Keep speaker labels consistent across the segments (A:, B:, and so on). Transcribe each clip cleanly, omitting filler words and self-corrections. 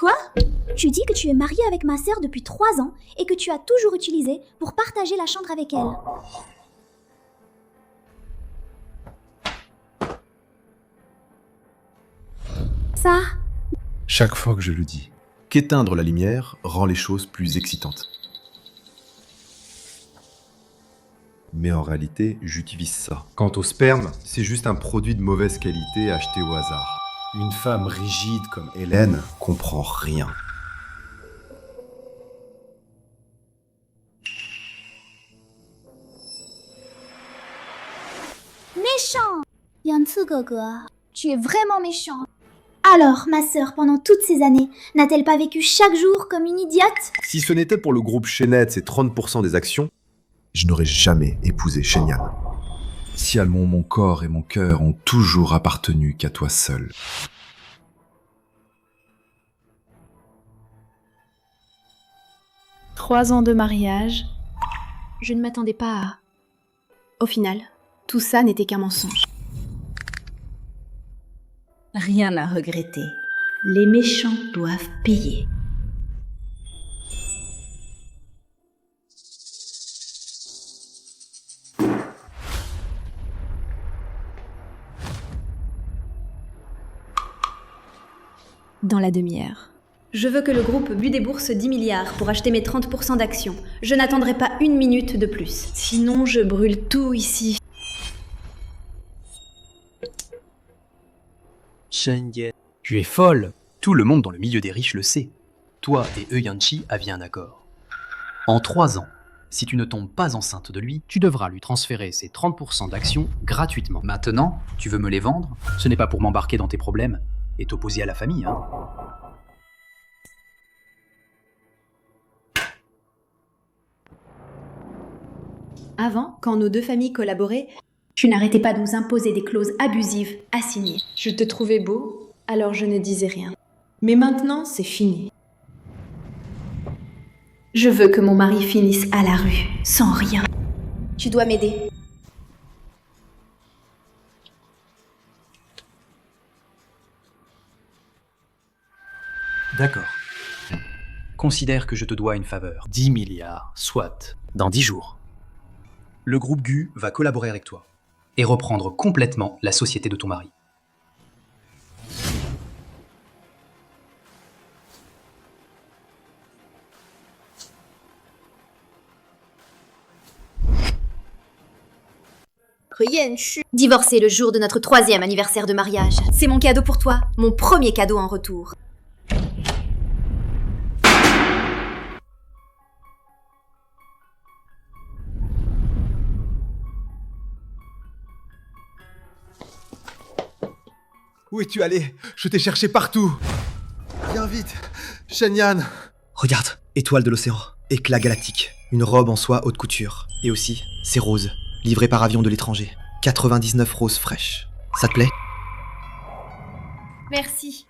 A: Quoi? Tu dis que tu es mariée avec ma sœur depuis 3 ans et que tu as toujours utilisé pour partager la chambre avec elle. Ça,
B: Chaque fois que je le dis, qu'éteindre la lumière rend les choses plus excitantes. Mais en réalité, j'utilise ça. Quant au sperme, c'est juste un produit de mauvaise qualité acheté au hasard. Une femme rigide comme Hélène comprend rien.
A: méchant! Yansu Gogo, tu es vraiment méchant. Alors, ma sœur, pendant toutes ces années, n'a-t-elle pas vécu chaque jour comme une idiote?
B: Si ce n'était pour le groupe Shenette et 30% des actions, je n'aurais jamais épousé Shenyan. Sialmon, mon corps et mon cœur ont toujours appartenu qu'à toi seul. «
C: 3 ans de mariage. Je ne m'attendais pas à... Au final, tout ça n'était qu'un mensonge.
D: Rien à regretter. Les méchants doivent payer.
C: Dans la demi-heure. Je veux que le groupe But débourse 10 milliards pour acheter mes 30% d'actions. Je n'attendrai pas 1 minute de plus. Sinon, je brûle tout ici.
E: Shenyan, tu es folle. Tout le monde dans le milieu des riches le sait. Toi et Euyanchi aviez un accord. En 3 ans, si tu ne tombes pas enceinte de lui, tu devras lui transférer ses 30% d'actions gratuitement. Maintenant, tu veux me les vendre? Ce n'est pas pour m'embarquer dans tes problèmes et t'opposer à la famille, hein.
C: Avant, quand nos deux familles collaboraient, tu n'arrêtais pas de nous imposer des clauses abusives à signer. Je te trouvais beau, alors je ne disais rien. Mais maintenant, c'est fini. Je veux que mon mari finisse à la rue, sans rien. Tu dois m'aider.
E: D'accord. Considère que je te dois une faveur. 10 milliards, soit, dans 10 jours. Le groupe GU va collaborer avec toi et reprendre complètement la société de ton mari.
C: Divorcer le jour de notre 3e anniversaire de mariage. C'est mon cadeau pour toi, mon premier cadeau en retour.
F: Où es-tu allé? Je t'ai cherché partout. Viens vite, Shenyan.
G: Regarde, étoile de l'océan, éclat galactique, une robe en soie haute couture. Et aussi, ces roses, livrées par avion de l'étranger. 99 roses fraîches. Ça te plaît?
C: Merci.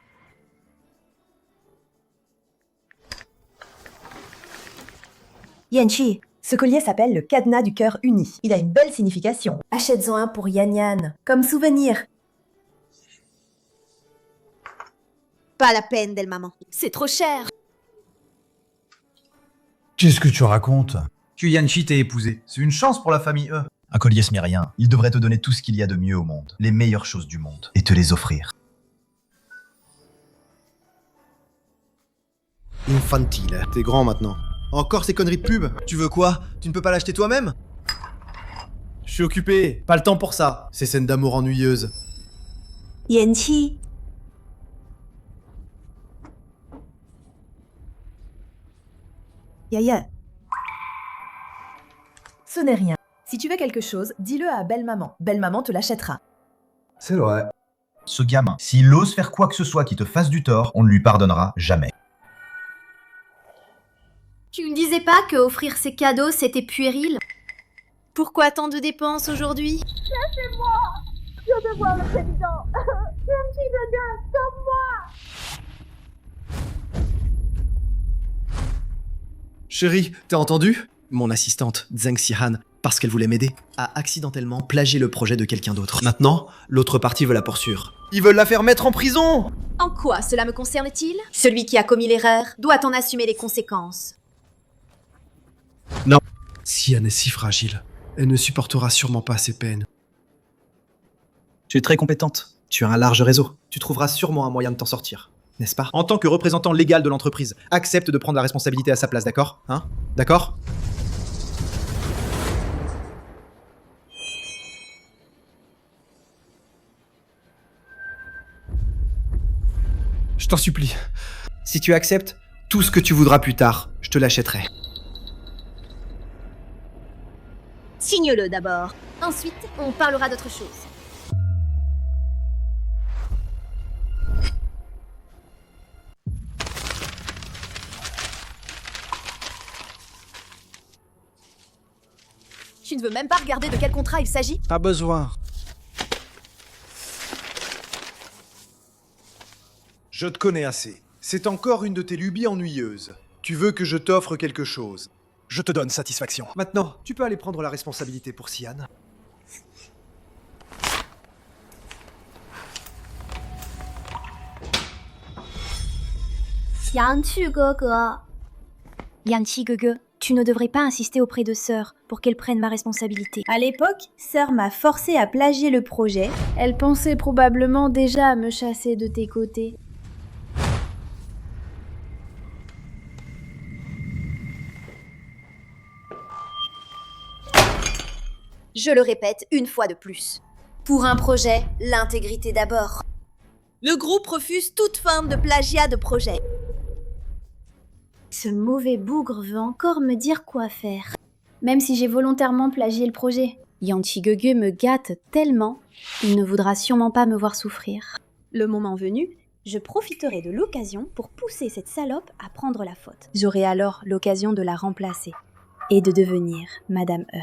H: Yanchi, ce collier s'appelle le cadenas du cœur uni. Il a une belle signification. Achète-en un pour Yan, comme souvenir.
I: Pas la peine, Del Maman.
C: C'est trop cher.
J: Qu'est-ce que tu racontes?
K: Que Yanchi t'ait épousé. C'est une chance pour la famille E. Un collier ce n'est rien. Il devrait te donner tout ce qu'il y a de mieux au monde. Les meilleures choses du monde. Et te les offrir.
F: Infantile. T'es grand maintenant. Encore ces conneries de pub? Tu veux quoi? Tu ne peux pas l'acheter toi-même? Je suis occupé. Pas le temps pour ça. Ces scènes d'amour ennuyeuses.
H: Yanchi. Yaya. Ce n'est rien. Si tu veux quelque chose, dis-le à Belle-Maman. Belle-Maman te l'achètera.
K: C'est vrai. Ce gamin, s'il ose faire quoi que ce soit qui te fasse du tort, on ne lui pardonnera jamais.
C: Tu ne disais pas que offrir ces cadeaux, c'était puéril? Pourquoi tant de dépenses aujourd'hui?
I: Laissez-moi! Je veux voir le président! Yanchi Gogo, sauve-moi!
F: Chérie, t'as entendu? Mon assistante, Zheng Xihan, parce qu'elle voulait m'aider, a accidentellement plagié le projet de quelqu'un d'autre. Maintenant, l'autre partie veut la poursuivre. Ils veulent la faire mettre en prison!
H: En quoi cela me concerne-t-il? Celui qui a commis l'erreur doit en assumer les conséquences.
F: Sian est si fragile. Elle ne supportera sûrement pas ces peines.
G: Tu es très compétente. Tu as un large réseau. Tu trouveras sûrement un moyen de t'en sortir, n'est-ce pas? En tant que représentant légal de l'entreprise, accepte de prendre la responsabilité à sa place, d'accord? Hein? D'accord?
F: Je t'en supplie. Si tu acceptes, tout ce que tu voudras plus tard, je te l'achèterai.
H: Signe-le d'abord. Ensuite, on parlera d'autre chose. Tu ne veux même pas regarder de quel contrat il s'agit?
F: Pas besoin. Je te connais assez. C'est encore une de tes lubies ennuyeuses. Tu veux que je t'offre quelque chose. Je te donne satisfaction. Maintenant, tu peux aller prendre la responsabilité pour Sian.
A: Yang-Chi Gege, tu ne devrais pas insister auprès de Sœur pour qu'elle prenne ma responsabilité.
D: À l'époque, Sœur m'a forcé à plagier le projet.
C: Elle pensait probablement déjà à me chasser de tes côtés.
H: Je le répète une fois de plus. Pour un projet, l'intégrité d'abord. Le groupe refuse toute forme de plagiat de projet.
A: Ce mauvais bougre veut encore me dire quoi faire. Même si j'ai volontairement plagié le projet. Yang-Chi Gege me gâte tellement, il ne voudra sûrement pas me voir souffrir. Le moment venu, je profiterai de l'occasion pour pousser cette salope à prendre la faute. J'aurai alors l'occasion de la remplacer et de devenir Madame E.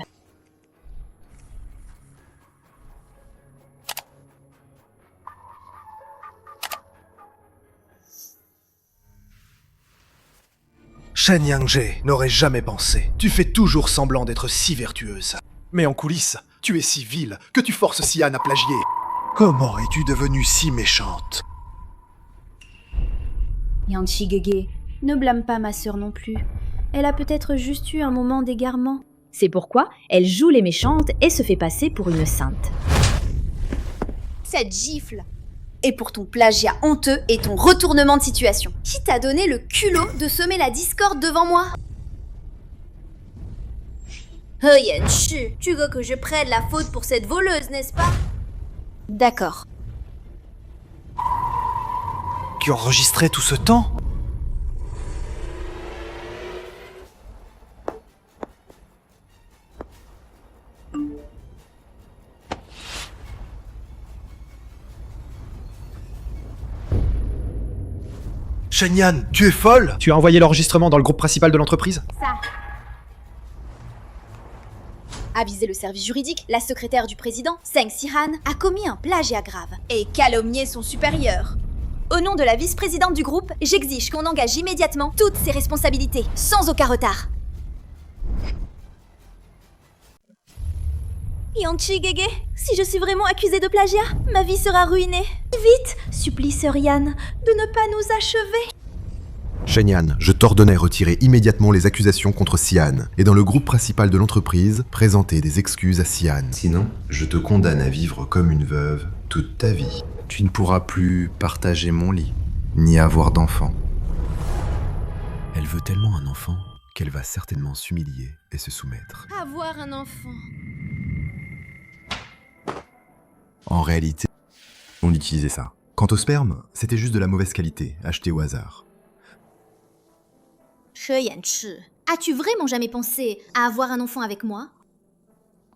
F: Shen Yang-jae n'aurait jamais pensé. Tu fais toujours semblant d'être si vertueuse. Mais en coulisses, tu es si vile que tu forces Sian à plagier. Comment es-tu devenue si méchante?
A: Yang-Chi Gege, ne blâme pas ma sœur non plus. Elle a peut-être juste eu un moment d'égarement. C'est pourquoi elle joue les méchantes et se fait passer pour une sainte.
H: Cette gifle. Et pour ton plagiat honteux et ton retournement de situation. Qui t'a donné le culot de semer la discorde devant moi? Yan-Chi, tu veux que je prenne la faute pour cette voleuse, n'est-ce pas? D'accord.
F: Tu enregistrais tout ce temps? Shen-Yan, tu es folle?
G: Tu as envoyé l'enregistrement dans le groupe principal de l'entreprise?
H: Ça. Aviser le service juridique, la secrétaire du président, Seng Si-han, a commis un plagiat grave et calomnié son supérieur. Au nom de la vice-présidente du groupe, j'exige qu'on engage immédiatement toutes ses responsabilités, sans aucun retard. Yang-Chi Gege, si je suis vraiment accusée de plagiat, ma vie sera ruinée. Vite, supplie Sœur Yan, de ne pas nous achever.
B: Shen-Yan, je t'ordonnais retirer immédiatement les accusations contre Sian et dans le groupe principal de l'entreprise, présenter des excuses à Sian. Sinon, je te condamne à vivre comme une veuve toute ta vie. Tu ne pourras plus partager mon lit, ni avoir d'enfant. Elle veut tellement un enfant qu'elle va certainement s'humilier et se soumettre.
H: Avoir un enfant.
B: En réalité, on utilisait ça. Quant au sperme, c'était juste de la mauvaise qualité, acheté au hasard.
H: Yan-Chi, as-tu vraiment jamais pensé à avoir un enfant avec moi?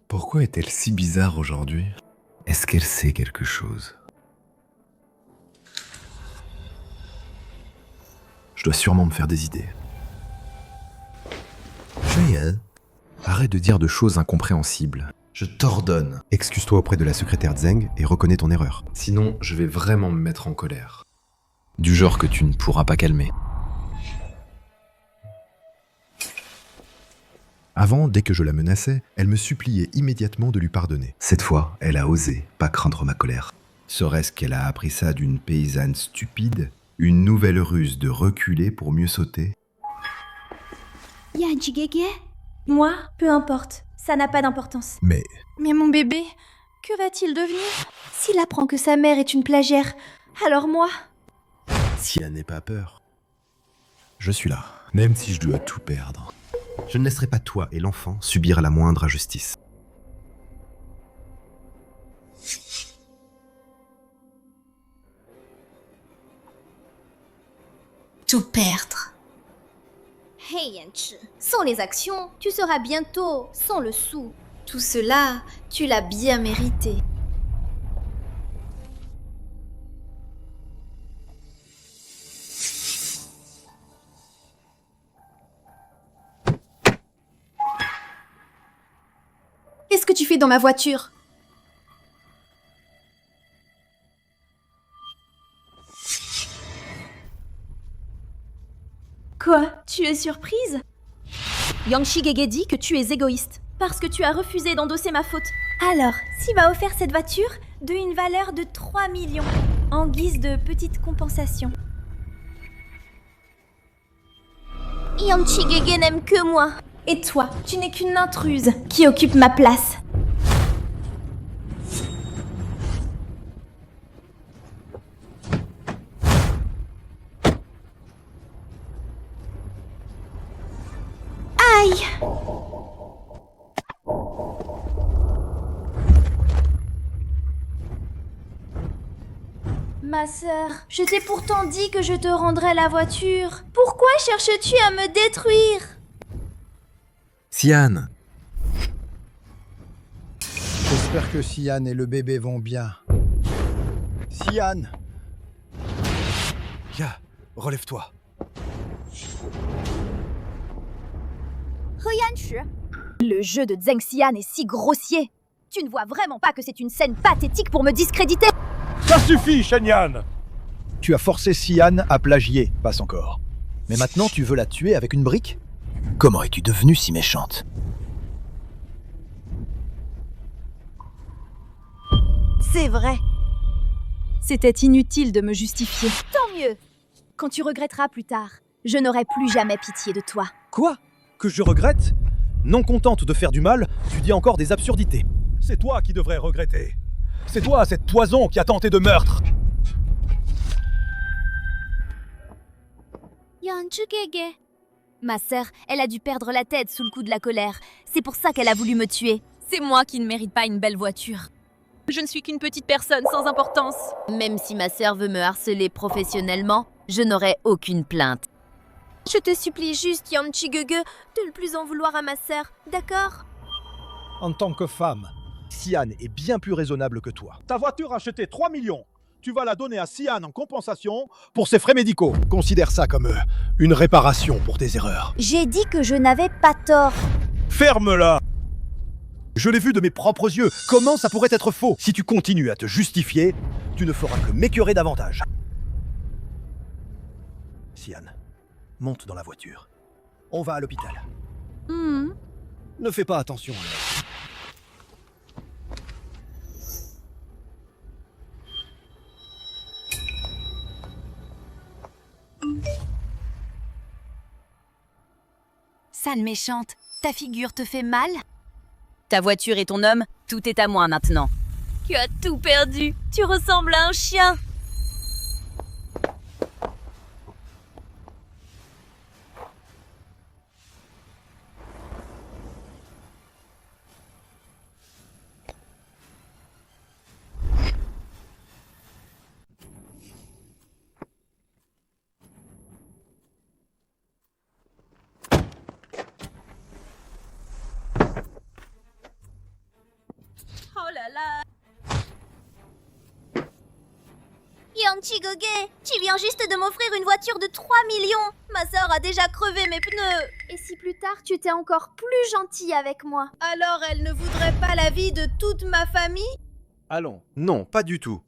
B: Pourquoi est-elle si bizarre aujourd'hui? Est-ce qu'elle sait quelque chose? Je dois sûrement me faire des idées. Cheyenne, arrête de dire de choses incompréhensibles. Je t'ordonne. Excuse-toi auprès de la secrétaire Zeng et reconnais ton erreur. Sinon, je vais vraiment me mettre en colère. Du genre que tu ne pourras pas calmer. Avant, dès que je la menaçais, elle me suppliait immédiatement de lui pardonner. Cette fois, elle a osé pas craindre ma colère. Serait-ce qu'elle a appris ça d'une paysanne stupide? Une nouvelle ruse de reculer pour mieux sauter?
H: Yanchi Gege? Moi, peu importe. Ça n'a pas d'importance.
B: Mais
H: Mais mon bébé, que va-t-il devenir? S'il apprend que sa mère est une plagiaire, alors moi...
B: Sian n'aie pas peur. Je suis là, même si je dois tout perdre. Je ne laisserai pas toi et l'enfant subir la moindre injustice.
D: Tout perdre.
H: Hey Yanchi, sans les actions, tu seras bientôt sans le sou. Tout cela, tu l'as bien mérité. Qu'est-ce que tu fais dans ma voiture? Quoi? Tu es surprise? Yanchi Gege dit que tu es égoïste, parce que tu as refusé d'endosser ma faute. Alors, s'il m'a offert cette voiture d'une valeur de 3 millions, en guise de petite compensation. Yanchi Gege n'aime que moi. Et toi, tu n'es qu'une intruse qui occupe ma place. Aïe! Ma sœur, je t'ai pourtant dit que je te rendrais la voiture. Pourquoi cherches-tu à me détruire?
B: Sian!
J: J'espère que Sian et le bébé vont bien.
F: Sian! Ya, relève-toi.
H: Le jeu de Zheng Xian est si grossier. Tu ne vois vraiment pas que c'est une scène pathétique pour me discréditer?
F: Ça suffit, Shenyan! Tu as forcé Sian à plagier, passe encore. Mais maintenant tu veux la tuer avec une brique? Comment es-tu devenue si méchante?
H: C'est vrai. C'était inutile de me justifier. Tant mieux. Quand tu regretteras plus tard, je n'aurai plus jamais pitié de toi.
F: Quoi? Que je regrette? Non contente de faire du mal, tu dis encore des absurdités. C'est toi qui devrais regretter. C'est toi, cette poison qui a tenté de meurtre.
H: Yanchi Gege. Ma sœur, elle a dû perdre la tête sous le coup de la colère. C'est pour ça qu'elle a voulu me tuer. C'est moi qui ne mérite pas une belle voiture. Je ne suis qu'une petite personne sans importance. Même si ma sœur veut me harceler professionnellement, je n'aurai aucune plainte. Je te supplie juste, Yanchi Gege, de ne plus en vouloir à ma sœur, d'accord?
F: En tant que femme, Sian est bien plus raisonnable que toi. Ta voiture achetée 3 millions. Tu vas la donner à Sian en compensation pour ses frais médicaux. Considère ça comme une réparation pour tes erreurs.
H: J'ai dit que je n'avais pas tort.
F: Ferme-la! Je l'ai vu de mes propres yeux. Comment ça pourrait être faux? Si tu continues à te justifier, tu ne feras que m'écœurer davantage. Sian, monte dans la voiture. On va à l'hôpital. Ne fais pas attention à elle.
H: Sale méchante, ta figure te fait mal? Ta voiture et ton homme, tout est à moi maintenant. Tu as tout perdu, tu ressembles à un chien. Oh là là! Yanchi Gege, tu viens juste de m'offrir une voiture de 3 millions. Ma sœur a déjà crevé mes pneus. Et si plus tard tu étais encore plus gentil avec moi? Alors elle ne voudrait pas la vie de toute ma famille?
F: Allons. Non, pas du tout.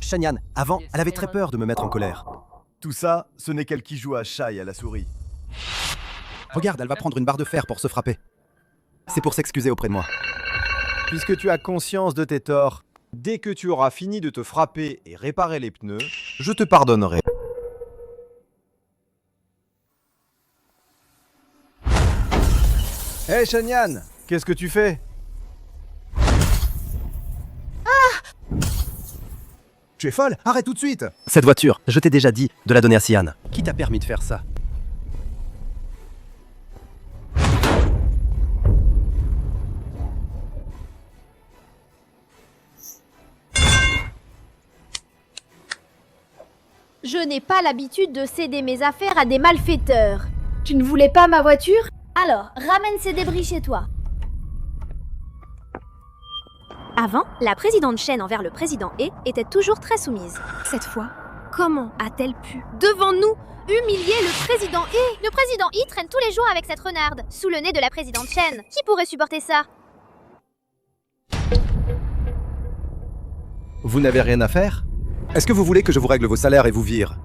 F: Shenyan, avant, elle avait très peur de me mettre en colère. Tout ça, ce n'est qu'elle qui joue à chat et à la souris. Regarde, elle va prendre une barre de fer pour se frapper. C'est pour s'excuser auprès de moi. Puisque tu as conscience de tes torts,
L: Dès que tu auras fini de te frapper et réparer les pneus, je te pardonnerai. Hé hey, Shenyan, qu'est-ce que tu fais? Tu es folle? Arrête tout de suite!
M: Cette voiture, je t'ai déjà dit de la donner à Sian. Qui t'a permis de faire ça?
H: Je n'ai pas l'habitude de céder mes affaires à des malfaiteurs. Tu ne voulais pas ma voiture? Alors, ramène ces débris chez toi. Avant, la présidente Shen envers le président He était toujours très soumise. Cette fois, comment a-t-elle pu, devant nous, humilier le président He? Le président He traîne tous les jours avec cette renarde, sous le nez de la présidente Shen. Qui pourrait supporter ça?
L: Vous n'avez rien à faire? Est-ce que vous voulez que je vous règle vos salaires et vous vire?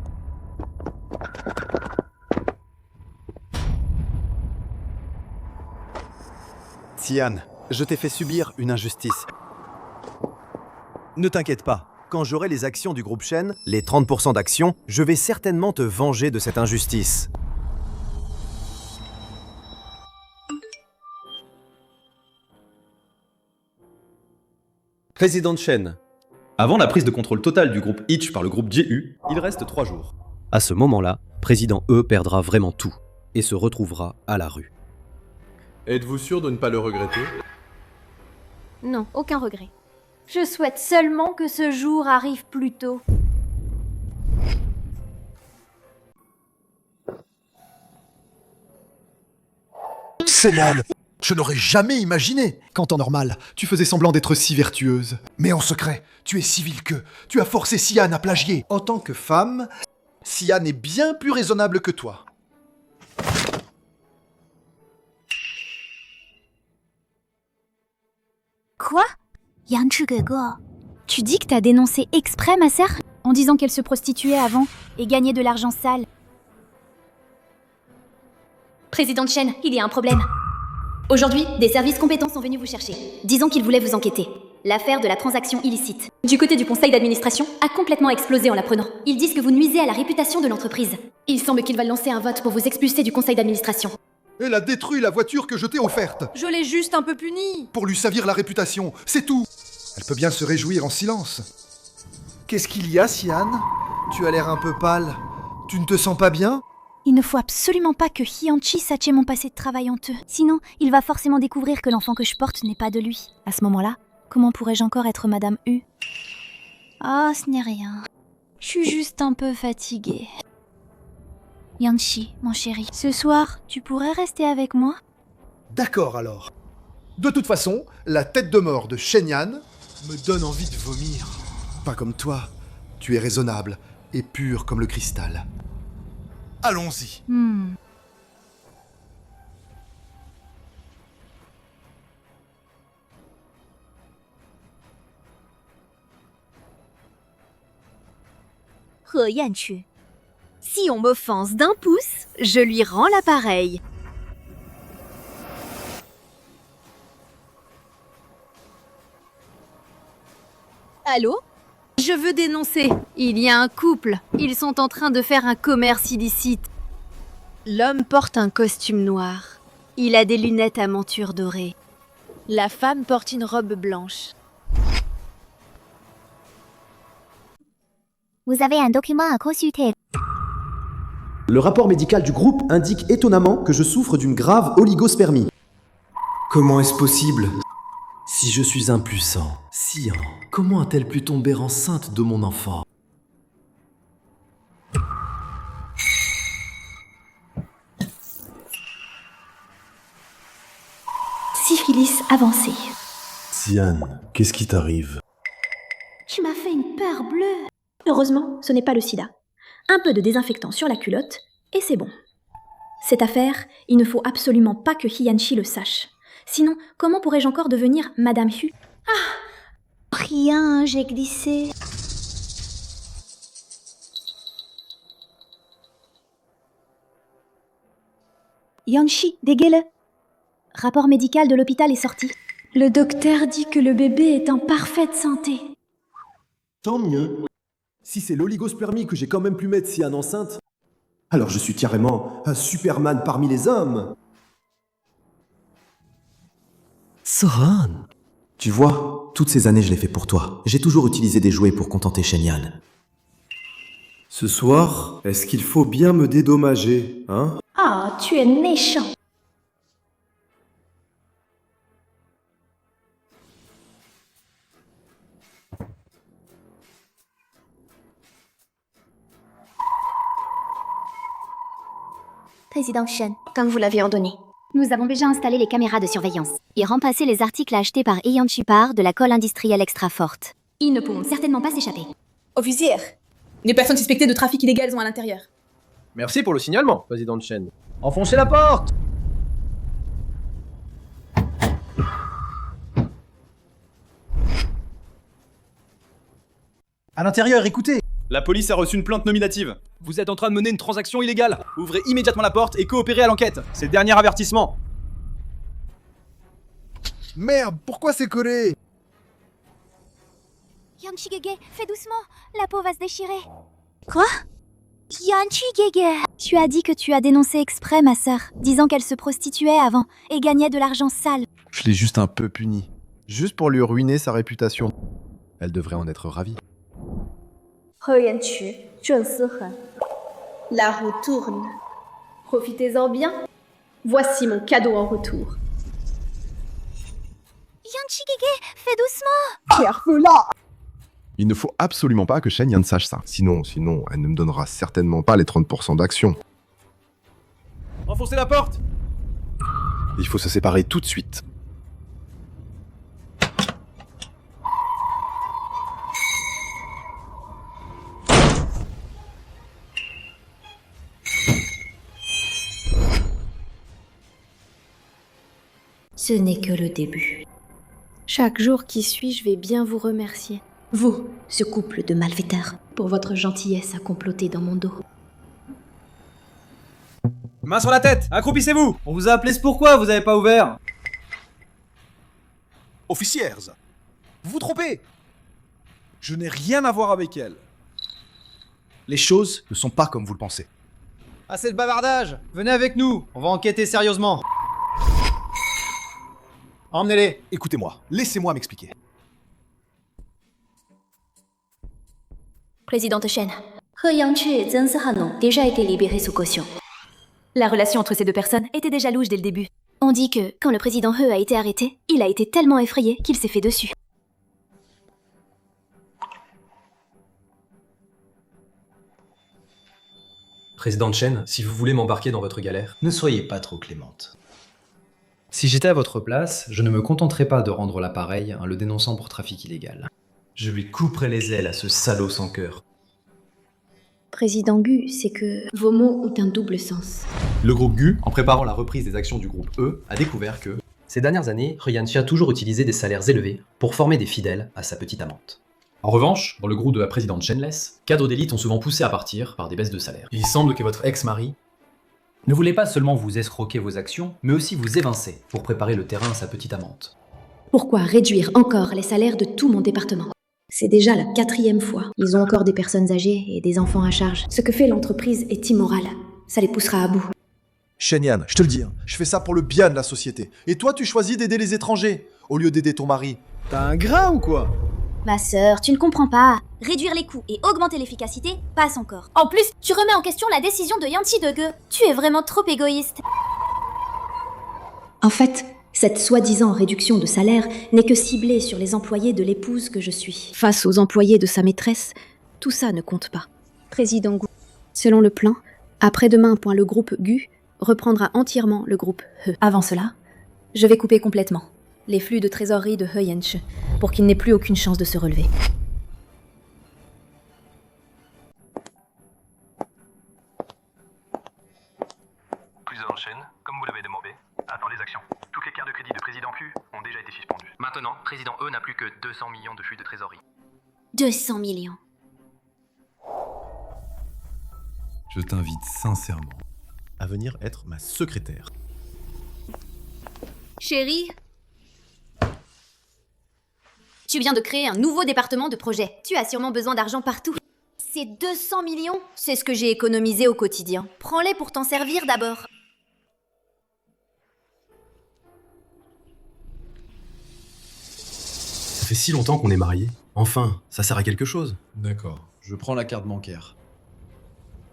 L: Sian, je t'ai fait subir une injustice. Ne t'inquiète pas, quand j'aurai les actions du groupe Shen, les 30% d'actions, je vais certainement te venger de cette injustice.
N: Président Shen, avant la prise de contrôle totale du groupe Itch par le groupe JU, il reste 3 jours.
M: À ce moment-là, président E perdra vraiment tout et se retrouvera à la rue.
O: Êtes-vous sûr de ne pas le regretter?
H: Non, aucun regret. Je souhaite seulement que ce jour arrive plus tôt.
F: C'est mal. Je n'aurais jamais imaginé. Qu'en temps normal, tu faisais semblant d'être si vertueuse. Mais en secret, tu es si vil que tu as forcé Sian à plagier. En tant que femme, Sian est bien plus raisonnable que toi.
A: Quoi? Tu dis que t'as dénoncé exprès ma sœur en disant qu'elle se prostituait avant et gagnait de l'argent sale.
H: Présidente Shen, il y a un problème. Aujourd'hui, des services compétents sont venus vous chercher. Disons qu'ils voulaient vous enquêter. L'affaire de la transaction illicite, du côté du conseil d'administration, a complètement explosé en l'apprenant. Ils disent que vous nuisez à la réputation de l'entreprise. Il semble qu'ils veulent lancer un vote pour vous expulser du conseil d'administration.
F: Elle a détruit la voiture que je t'ai offerte.
H: Je l'ai juste un peu punie.
F: Pour lui savir la réputation, c'est tout. Elle peut bien se réjouir en silence. Qu'est-ce qu'il y a, Sian? Tu as l'air un peu pâle. Tu ne te sens pas bien?
A: Il ne faut absolument pas que Hyunchi sache mon passé de travail honteux. Sinon, il va forcément découvrir que l'enfant que je porte n'est pas de lui. À ce moment-là, comment pourrais-je encore être Madame U? Ah, ce n'est rien. Je suis juste un peu fatiguée. Hyunchi, mon chéri, ce soir, tu pourrais rester avec moi?
F: D'accord alors. De toute façon, la tête de mort de Shenyan me donne envie de vomir. Pas comme toi. Tu es raisonnable et pur comme le cristal. Allons-y.
H: He Yanqu. Si on m'offense d'un pouce, je lui rends l'appareil. Allô? Je veux dénoncer. Il y a un couple. Ils sont en train de faire un commerce illicite. L'homme porte un costume noir. Il a des lunettes à monture dorée. La femme porte une robe blanche.
A: Vous avez un document à consulter.
G: Le rapport médical du groupe indique étonnamment que je souffre d'une grave oligospermie.
P: Comment est-ce possible? Si je suis impuissant, Sian, comment a-t-elle pu tomber enceinte de mon enfant?
A: Syphilis avancée.
P: Sian, qu'est-ce qui t'arrive?
A: Tu m'as fait une peur bleue. Heureusement, ce n'est pas le sida. Un peu de désinfectant sur la culotte, et c'est bon. Cette affaire, il ne faut absolument pas que Hyunchi le sache. Sinon, comment pourrais-je encore devenir Madame Hu? Ah! Rien, j'ai glissé. Hyunchi, dégueule. Rapport médical de l'hôpital est sorti. Le docteur dit que le bébé est en parfaite santé.
P: Tant mieux. Si c'est l'oligospermie que j'ai quand même pu mettre Sian enceinte, alors je suis carrément un Superman parmi les hommes. Sohan. Tu vois, toutes ces années je l'ai fait pour toi. J'ai toujours utilisé des jouets pour contenter Shenyan. Ce soir, est-ce qu'il faut bien me dédommager, hein?
A: Ah, tu es méchant.
H: Président Shen, comme vous l'aviez ordonné. Nous avons déjà installé les caméras de surveillance et remplacé les articles achetés par Ian Chupar de la colle industrielle extra forte. Ils ne pourront certainement pas s'échapper.
C: Officier, les personnes suspectées de trafic illégal sont à l'intérieur.
Q: Merci pour le signalement, président Chen. Enfoncez la porte!
G: À l'intérieur, écoutez!
N: La police a reçu une plainte nominative.
G: Vous êtes en train de mener une transaction illégale. Ouvrez immédiatement la porte et coopérez à l'enquête. C'est le dernier avertissement.
J: Merde, pourquoi c'est collé?
H: Yanchi-gege, fais doucement, la peau va se déchirer. Quoi? Yanchi-gege, tu as dit que tu as dénoncé exprès ma sœur, disant qu'elle se prostituait avant et gagnait de l'argent sale.
B: Je l'ai juste un peu puni. Juste pour lui ruiner sa réputation. Elle devrait en être ravie.
C: La roue tourne. Profitez-en bien. Voici mon cadeau en retour.
H: Yanchi-gege, fais doucement.
C: Careful là.
B: Il ne faut absolument pas que Shen Yan sache ça. Sinon, elle ne me donnera certainement pas les 30% d'actions.
G: Enfoncez la porte!
B: Il faut se séparer tout de suite.
D: Ce n'est que le début.
A: Chaque jour qui suit, je vais bien vous remercier.
D: Vous, ce couple de malfaiteurs, pour votre gentillesse à comploter dans mon dos.
G: Main sur la tête! Accroupissez-vous! On vous a appelé ce pourquoi vous avez pas ouvert?
F: Officiers, vous vous trompez. Je n'ai rien à voir avec elle. Les choses ne sont pas comme vous le pensez.
G: Assez de bavardage! Venez avec nous, on va enquêter sérieusement. Emmenez-les!
F: Écoutez-moi, laissez-moi m'expliquer.
H: Présidente Shen,
D: He Yangqi et Zheng Sihan ont déjà été libérés sous caution.
H: la relation entre ces deux personnes était déjà louche dès le début. On dit que, quand le président He a été arrêté, il a été tellement effrayé qu'il s'est fait dessus.
E: Président Chen, si vous voulez m'embarquer dans votre galère,
K: Ne soyez pas trop clémente.
E: si j'étais à votre place, je ne me contenterais pas de rendre l'appareil en le dénonçant pour trafic illégal.
K: Je lui couperai les ailes à ce salaud sans cœur.
A: Président Gu, c'est que
D: Vos mots ont un double sens.
E: Le groupe GU, en préparant la reprise des actions du groupe E, a découvert que, ces dernières années, Ryanchi a toujours utilisé des salaires élevés pour former des fidèles à sa petite amante. En revanche, dans le groupe de la présidente Shenless, cadres d'élite ont souvent poussé à partir par des baisses de salaire. Il semble que votre ex-mari ne voulait pas seulement vous escroquer vos actions, mais aussi vous évincer pour préparer le terrain à sa petite amante.
C: Pourquoi réduire encore les salaires de tout mon département? C'est déjà la 4e fois. Ils ont encore des personnes âgées et des enfants à charge. Ce que fait l'entreprise est immoral. Ça les poussera à bout.
F: Shenyan, je te le dis, je fais ça pour le bien de la société. Et toi, tu choisis d'aider les étrangers, au lieu d'aider ton mari. T'as un grain ou quoi?
H: Ma sœur, tu ne comprends pas. Réduire les coûts et augmenter l'efficacité passe encore. En plus, tu remets en question la décision de Yanchi-gege. Tu es vraiment trop égoïste.
C: En fait, cette soi-disant réduction de salaire n'est que ciblée sur les employés de l'épouse que je suis. Face aux employés de sa maîtresse, tout ça ne compte pas.
A: Président Gu, selon le plan, après-demain, le groupe Gu reprendra entièrement le groupe He.
C: Avant cela, je vais couper complètement les flux de trésorerie de He Yanchi pour qu'il n'ait plus aucune chance de se relever.
R: Président Shen, comme vous l'avez demandé, attends les actions. Toutes les cartes de crédit de président Q ont déjà été suspendues. Maintenant, président E n'a plus que 200 millions de flux de trésorerie.
H: 200 millions.
B: Je t'invite sincèrement à venir être ma secrétaire.
H: Chérie, Tu viens de créer un nouveau département de projet. Tu as sûrement besoin d'argent partout. Ces 200 millions, c'est ce que j'ai économisé au quotidien. Prends-les pour t'en servir d'abord.
N: Ça fait si longtemps qu'on est mariés. Enfin, ça sert à quelque chose.
K: D'accord, je prends la carte bancaire.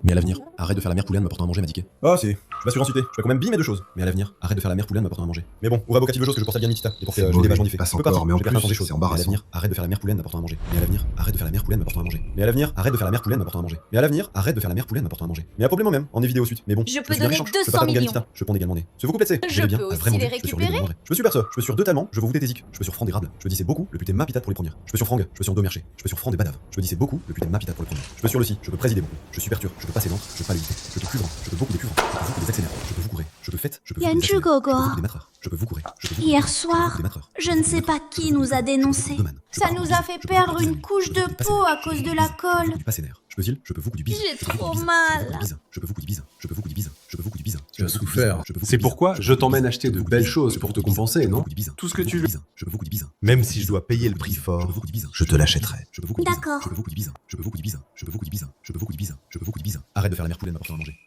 K: Mais à l'avenir, arrête de faire la mère poulaine m'apportant à manger, m'a diqué.
N: Ah si, je m'assure insulté, je fais quand même bimer deux choses.
K: Mais à l'avenir, arrête de faire la mère poulaine m'apportant à manger.
N: Mais bon, on va vocative chose que je pense à bien Nikita. Et pour
K: C'est
N: je l'ai
K: mauvais,
N: vachement diffé.
K: passe
N: Je peux
K: encore,
N: pas,
K: mais en
N: j'ai personne
K: plus,
N: des choses.
K: c'est
N: Mais à
K: embarrassant.
N: l'avenir, arrête de faire la mère poulaine m'apportant à manger. Mais à l'avenir, arrête de faire la mère poulaine m'apportant à manger. Mais à l'avenir, arrête de faire la mère poulaine m'apportant à manger. Mais à l'avenir, arrête de faire la mère poulaine m'apportant à manger. Mais à problème même, en est vidéo suite. Mais bon,
H: Je peux
N: suis bien
H: donner
N: riche,
H: 200
N: je peux pas
H: millions.
N: Nikita. Je ponds également né. Ce vous coupe c'est.
H: Je
N: bien,
H: peux
N: ah, vraiment
H: aussi les
N: vu, je peux sur
H: récupérer.
N: Je peux super ça, je peux sur deux talents, je veux vous goûter tésique. Je peux sur franc d'érable, je peux dire c'est beaucoup, le putain ma pitate pour les premières. Je peux sur franc, je peux sur deux merchés, je peux sur franc des badaves. Je peux dire c'est beaucoup, le putain ma pitate pour les premières. Je peux sur le si, je peux présider beaucoup. Je suis perture, je peux passer lente, je peux pas l'éviter. Je peux cuivre, je peux beaucoup décuivre, je peux vous des accélères, je peux vous courir, je peux fête, je peux vous des
D: Yanchu
N: accélères, je peux
D: Gogo.
N: vous des matreurs, je peux vous courir, je peux vous
D: Hier
N: courir,
D: soir,
N: je peux vous des matreurs,
D: je ne sais pas qui nous a dénoncés.
H: Ça nous a fait perdre une couche de peau à cause de la colle.
N: du passé nerf. Je peux dire, je peux vous du bise.
H: J'ai trop mal.
N: Je peux vous du bise, je peux vous du bise, je peux vous du bise.
O: Tu as souffert. C'est pourquoi je t'emmène acheter de belles choses pour te compenser, non? Tout ce que tu veux.
N: Je peux vous du bise.
B: Même si je dois payer le prix fort, je te l'achèterai.
N: Je peux vous du bise.
D: D'accord.
N: Je peux vous du bise. Je peux vous du bise. Je peux vous du bise. Je peux vous du bise. Je peux vous du bise. Arrête de faire la mère poulaine m'apportant à manger.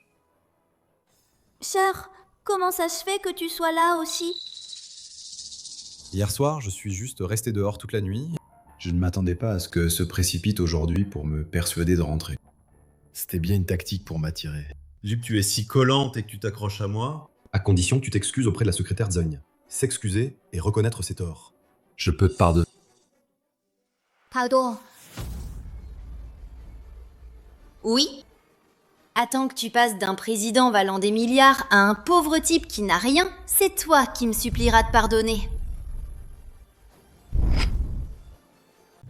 H: Sœur, comment ça se fait que tu sois là aussi?
K: Hier soir, je suis juste resté dehors toute la nuit. Je ne m'attendais pas à ce que se précipite aujourd'hui pour me persuader de rentrer.
B: C'était bien une tactique pour m'attirer. Vu que tu es si collante et que tu t'accroches à moi,
N: À condition que tu t'excuses auprès de la secrétaire Zogne. S'excuser et reconnaître ses torts.
K: Je peux te pardonner.
H: Pardon. Oui? Attends que tu passes d'un président valant des milliards à un pauvre type qui n'a rien, c'est toi qui me supplieras de pardonner.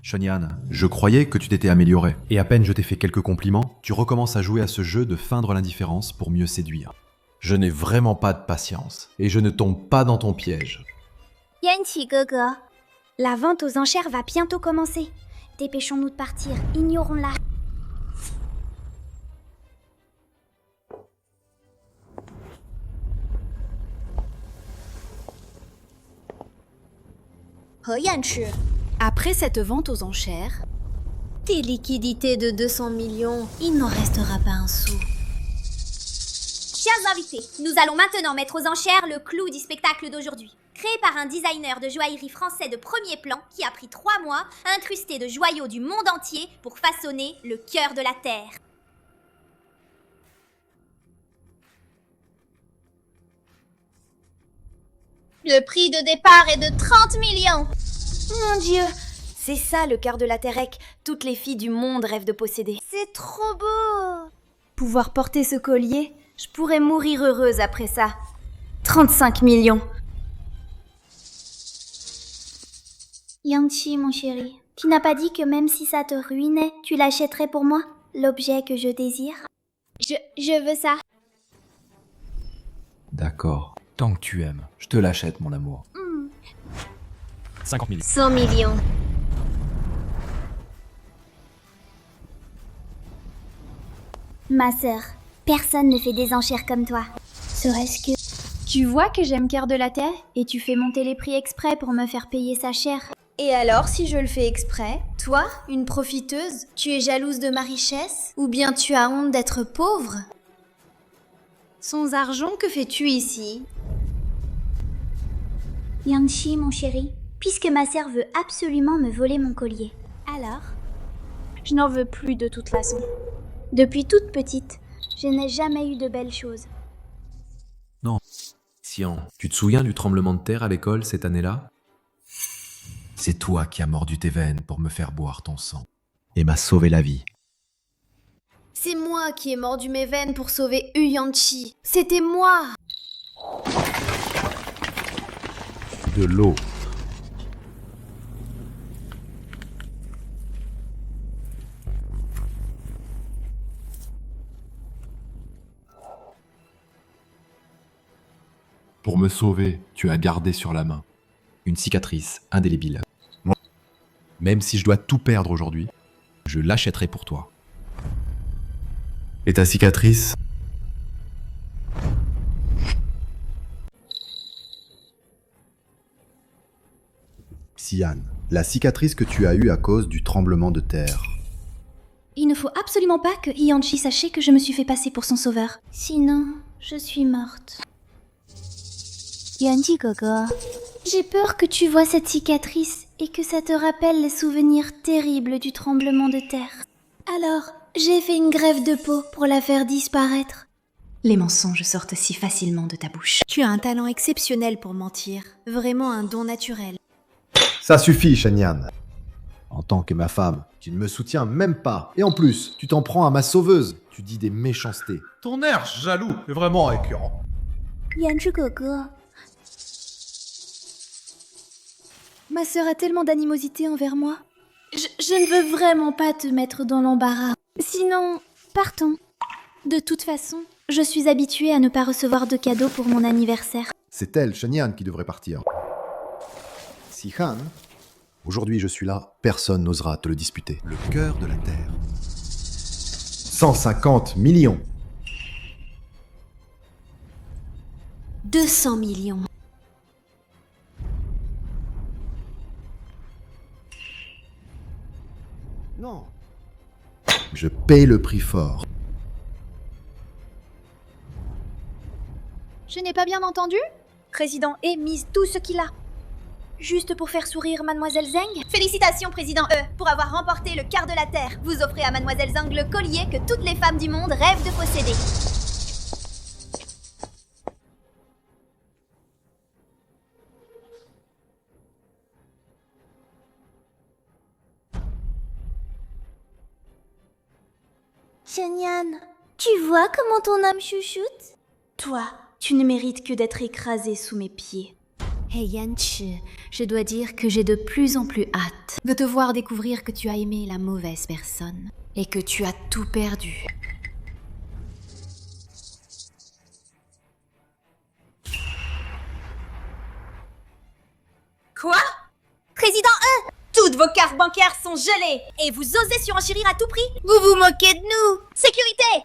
K: Shonyan, je croyais que tu t'étais amélioré. Et à peine je t'ai fait quelques compliments, tu recommences à jouer à ce jeu de feindre l'indifférence pour mieux séduire. Je n'ai vraiment pas de patience, et je ne tombe pas dans ton piège.
A: Yanchi Gogo, la vente aux enchères va bientôt commencer. Dépêchons-nous de partir, ignorons-la.
H: Après cette vente aux enchères, tes liquidités de 200 millions, il n'en restera pas un sou.
A: Chers invités, nous allons maintenant mettre aux enchères le clou du spectacle d'aujourd'hui. Créé par un designer de joaillerie français de premier plan qui a pris 3 mois, incrusté de joyaux du monde entier pour façonner le cœur de la Terre.
H: Le prix de départ est de 30 millions. Mon Dieu, c'est ça le cœur de la Terrec. Toutes les filles du monde rêvent de posséder. C'est trop beau. Pouvoir porter ce collier, je pourrais mourir heureuse après ça. 35 millions.
A: Yanchi, mon chéri, tu n'as pas dit que même si ça te ruinait, tu l'achèterais pour moi, l'objet que je désire? Je veux ça.
K: D'accord. Tant que tu aimes, je te l'achète, mon amour.
N: 50 millions.
H: 100 millions.
A: Ma sœur, personne ne fait des enchères comme toi. Serait-ce que... Tu vois que j'aime Cœur de la Terre et tu fais monter les prix exprès pour me faire payer sa chair.
H: Et alors, si je le fais exprès, toi, une profiteuse, tu es jalouse de ma richesse? Ou bien tu as honte d'être pauvre? Sans argent, que fais-tu ici?
A: Yanchi, mon chéri, puisque ma sœur veut absolument me voler mon collier. Alors? Je n'en veux plus de toute façon. Depuis toute petite, je n'ai jamais eu de belles choses.
K: Non. Sian, tu te souviens du tremblement de terre à l'école cette année-là? C'est toi qui as mordu tes veines pour me faire boire ton sang. Et m'a sauvé la vie.
H: C'est moi qui ai mordu mes veines pour sauver Yanchi. C'était moi!
K: De l'eau.
O: Pour me sauver, tu as gardé sur la main
K: Une cicatrice indélébile. Même si je dois tout perdre aujourd'hui, je l'achèterai pour toi.
B: Et ta cicatrice? Sian. La cicatrice que tu as eue à cause du tremblement de terre.
A: Il ne faut absolument pas que Yanchi sache que je me suis fait passer pour son sauveur. Sinon, je suis morte. Yanchi Gogo, j'ai peur que tu vois cette cicatrice et que ça te rappelle les souvenirs terribles du tremblement de terre. Alors, j'ai fait une greffe de peau pour la faire disparaître.
C: Les mensonges sortent si facilement de ta bouche.
H: Tu as un talent exceptionnel pour mentir. Vraiment un don naturel.
B: Ça suffit, Shenyan. En tant que ma femme, tu ne me soutiens même pas. Et en plus, tu t'en prends à ma sauveuse. Tu dis des méchancetés.
O: Ton air jaloux est vraiment écœurant.
A: Yanchi Gogo. Ma sœur a tellement d'animosité envers moi. Je ne veux vraiment pas te mettre dans l'embarras. Sinon, partons. De toute façon, je suis habituée à ne pas recevoir de cadeaux pour mon anniversaire.
B: C'est elle, Shenyan, qui devrait partir. Sihan, aujourd'hui je suis là, personne n'osera te le disputer. Le cœur de la Terre. 150 millions.
H: 200 millions.
B: Non. Je paye le prix fort.
H: Je n'ai pas bien entendu? Président E mise tout ce qu'il a. Juste pour faire sourire Mademoiselle Zeng? Félicitations, Président E, pour avoir remporté le quart de la Terre. Vous offrez à Mademoiselle Zeng le collier que toutes les femmes du monde rêvent de posséder.
A: Shenyan, tu vois comment ton âme chouchoute? Toi, tu ne mérites que d'être écrasé sous mes pieds. Hey Yanchi, je dois dire que j'ai de plus en plus hâte de te voir découvrir que tu as aimé la mauvaise personne et que tu as tout perdu.
H: Quoi? Président E, toutes vos cartes bancaires sont gelées et vous osez surenchérir à tout prix? Vous vous moquez de nous? Sécurité!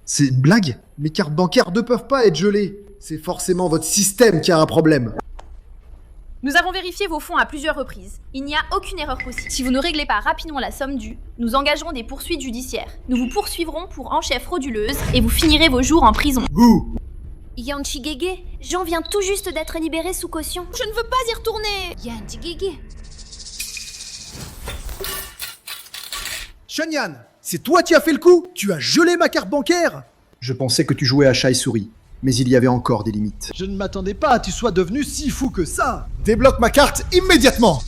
F: C'est une blague? Mes cartes bancaires ne peuvent pas être gelées. C'est forcément votre système qui a un problème.
S: Nous avons vérifié vos fonds à plusieurs reprises. Il n'y a aucune erreur possible. Si vous ne réglez pas rapidement la somme due, nous engagerons des poursuites judiciaires. Nous vous poursuivrons pour enchères frauduleuses et vous finirez vos jours en prison.
H: Yanchi Gege, Jean vient tout juste d'être libéré sous caution. Je ne veux pas y retourner. Yanchi Gege.
F: Shenyan, c'est toi qui as fait le coup? Tu as gelé ma carte bancaire?
G: Je pensais que tu jouais à chat et souris, mais il y avait encore des limites.
F: Je ne m'attendais pas à que tu sois devenu si fou que ça. Débloque ma carte immédiatement.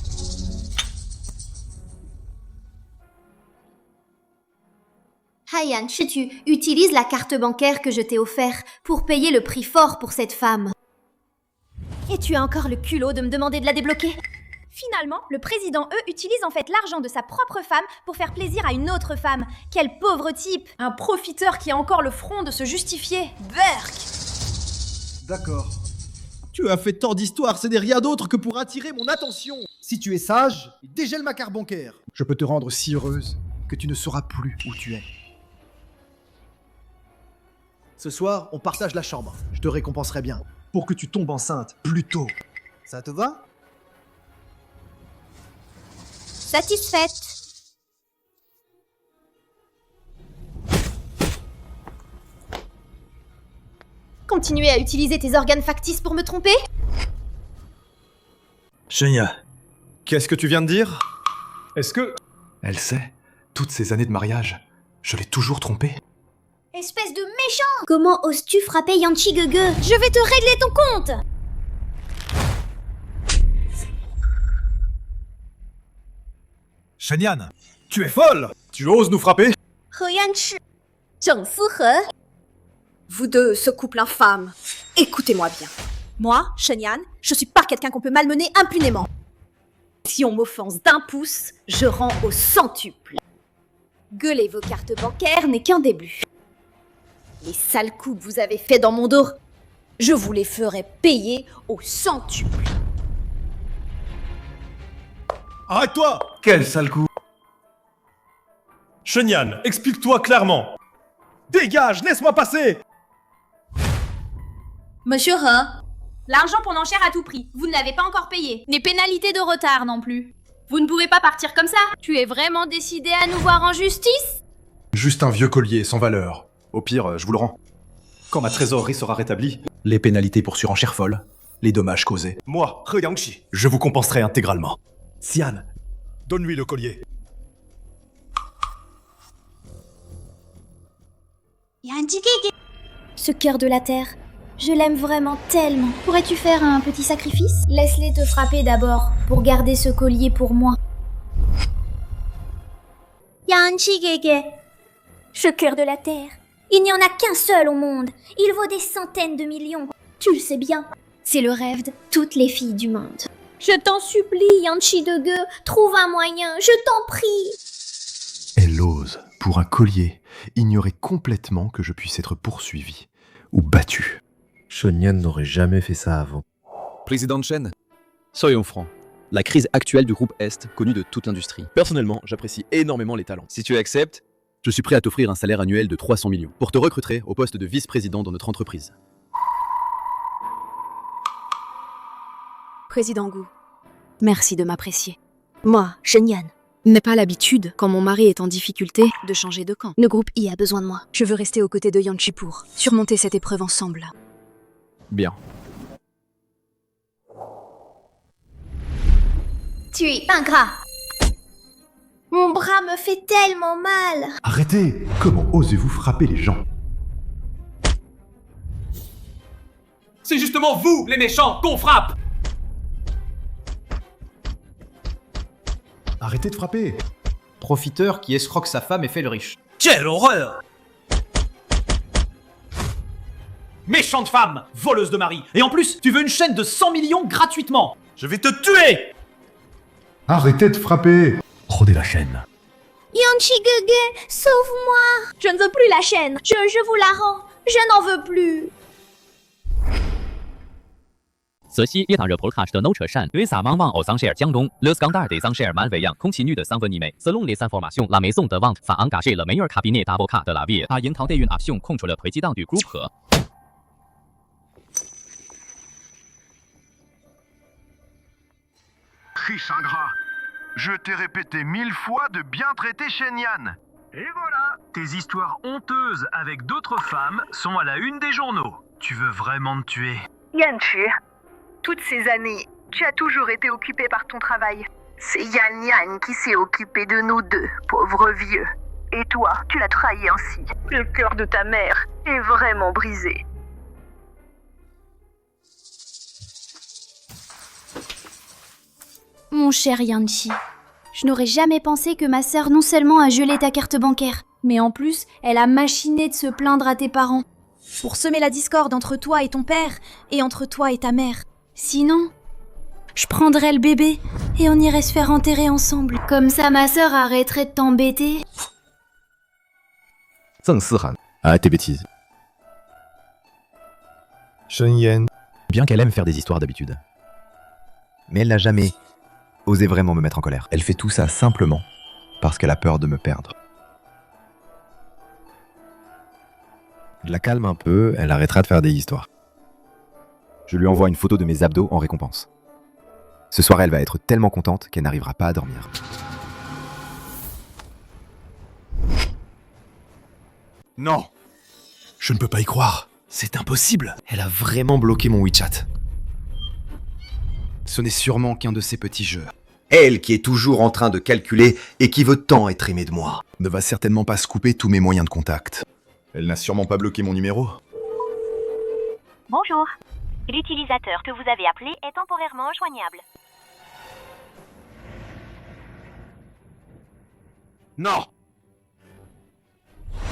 H: Yanchi, tu utilises la carte bancaire que je t'ai offerte pour payer le prix fort pour cette femme. Et tu as encore le culot de me demander de la débloquer? Finalement, le président E utilise en fait l'argent de sa propre femme pour faire plaisir à une autre femme. Quel pauvre type!
S: Un profiteur qui a encore le front de se justifier. Berk!
F: D'accord. Tu as fait tant d'histoires, ce n'est rien d'autre que pour attirer mon attention. Si tu es sage, dégèle ma carte bancaire. Je peux te rendre si heureuse que tu ne sauras plus où tu es. Ce soir, on partage la chambre. Je te récompenserai bien. Pour que tu tombes enceinte plus tôt. Ça te va?
H: Satisfaite. Continuer à utiliser tes organes factices pour me tromper?
N: Shenya, qu'est-ce que tu viens de dire?
O: Est-ce que...
N: Elle sait, toutes ces années de mariage, je l'ai toujours trompée.
H: Espèce de méchant! Comment oses-tu frapper Yanchi Gege? Je vais te régler ton compte!
N: Shenyan, tu es folle! Tu oses nous frapper?
H: Yanchi, Zheng Fuhe. Vous deux, ce couple infâme, écoutez-moi bien. Moi, Shenyan, je suis pas quelqu'un qu'on peut malmener impunément. Si on m'offense d'un pouce, je rends au centuple. Gueuler vos cartes bancaires n'est qu'un début. Les sales coups que vous avez faits dans mon dos, je vous les ferai payer au centuple.
O: Arrête-toi! Quel sale coup! Shenyan, explique-toi clairement! Dégage, laisse-moi passer!
H: Monsieur He,
S: L'argent pour l'enchère à tout prix. Vous ne l'avez pas encore payé. Les pénalités de retard non plus. Vous ne pouvez pas partir comme ça. Tu es vraiment décidé à nous voir en justice?
F: Juste un vieux collier sans valeur. Au pire, je vous le rends. Quand ma trésorerie sera rétablie, les pénalités pour surenchère folle, les dommages causés. Moi, He Yangshi, je vous compenserai intégralement. Xian, donne-lui le collier.
A: Ce cœur de la terre, je l'aime vraiment tellement. Pourrais-tu faire un petit sacrifice? Laisse-les te frapper d'abord, pour garder ce collier pour moi.
H: Yanchi Gege.
A: Ce cœur de la terre, il n'y en a qu'un seul au monde. Il vaut des centaines de millions. Tu le sais bien. C'est le rêve de toutes les filles du monde. Je t'en supplie, Yanchi de Ge, trouve un moyen, je t'en prie.
B: Elle ose, pour un collier, ignorer complètement que je puisse être poursuivi ou battu.
K: Shenyan n'aurait jamais fait ça avant.
M: Président Chen, soyons francs. La crise actuelle du groupe Est, connue de toute l'industrie. Personnellement, j'apprécie énormément les talents. Si tu acceptes, je suis prêt à t'offrir un salaire annuel de 300 millions pour te recruter au poste de vice-président dans notre entreprise.
T: Président Gu, merci de m'apprécier. Moi, Shenyan, n'ai pas l'habitude, quand mon mari est en difficulté, de changer de camp. Le groupe I a besoin de moi. Je veux rester aux côtés de Yanchi pour surmonter cette épreuve ensemble.
M: Bien.
H: Tu es ingrat. Mon bras me fait tellement mal.
B: Arrêtez! Comment osez-vous frapper les gens?
Q: C'est justement vous, les méchants, qu'on frappe!
B: Arrêtez de frapper!
G: Profiteur qui escroque sa femme et fait le riche.
Q: Quelle horreur! Méchante femme, voleuse de mari. Et en plus, tu veux une chaîne de 100 millions gratuitement. Je vais te tuer!
B: Arrêtez de frapper! Rodez la chaîne.
H: Yanchi Gege, sauve-moi. Je ne veux plus la chaîne. Je vous la rends. Je n'en veux plus.
U: 泽西一趟热 podcast 的 no 扯善，对撒汪汪偶桑舍尔江东，le scandale des enchères malveillantes continue de s'envenimer. Selon les informations, la maison de vente va engager le meilleur cabinet d'avocats de la ville à intenter une action contre le président du groupe He.
J: Riche ingrat, je t'ai répété 1000 fois de bien traiter Shenyan.
R: Et voilà, tes histoires honteuses avec d'autres femmes sont à la une des journaux. Tu veux vraiment te tuer?
I: Yanchi, toutes ces années, tu as toujours été occupé par ton travail. C'est Yan Yan qui s'est occupé de nous deux, pauvres vieux. Et toi, tu l'as trahi ainsi. Le cœur de ta mère est vraiment brisé.
A: Mon cher Yanchi, je n'aurais jamais pensé que ma sœur non seulement a gelé ta carte bancaire, mais en plus, elle a machiné de se plaindre à tes parents. Pour semer la discorde entre toi et ton père, et entre toi et ta mère. Sinon, je prendrais le bébé, et on irait se faire enterrer ensemble. Comme ça, ma sœur arrêterait de t'embêter.
K: Zheng Sihan, arrête tes bêtises.
B: Shenyan.
K: Bien qu'elle aime faire des histoires d'habitude.
V: Mais elle n'a jamais osé vraiment me mettre en colère. Elle fait tout ça simplement parce qu'elle a peur de me perdre. Je la calme un peu, elle arrêtera de faire des histoires. Je lui envoie une photo de mes abdos en récompense. Ce soir, elle va être tellement contente qu'elle n'arrivera pas à dormir.
F: Non! Je ne peux pas y croire. C'est impossible.
L: Elle a vraiment bloqué mon WeChat. Ce n'est sûrement qu'un de ces petits jeux. Elle qui est toujours en train de calculer et qui veut tant être aimée de moi.
B: Ne va certainement pas se couper tous mes moyens de contact. Elle n'a sûrement pas bloqué mon numéro.
W: Bonjour. L'utilisateur que vous avez appelé est temporairement joignable.
F: Non!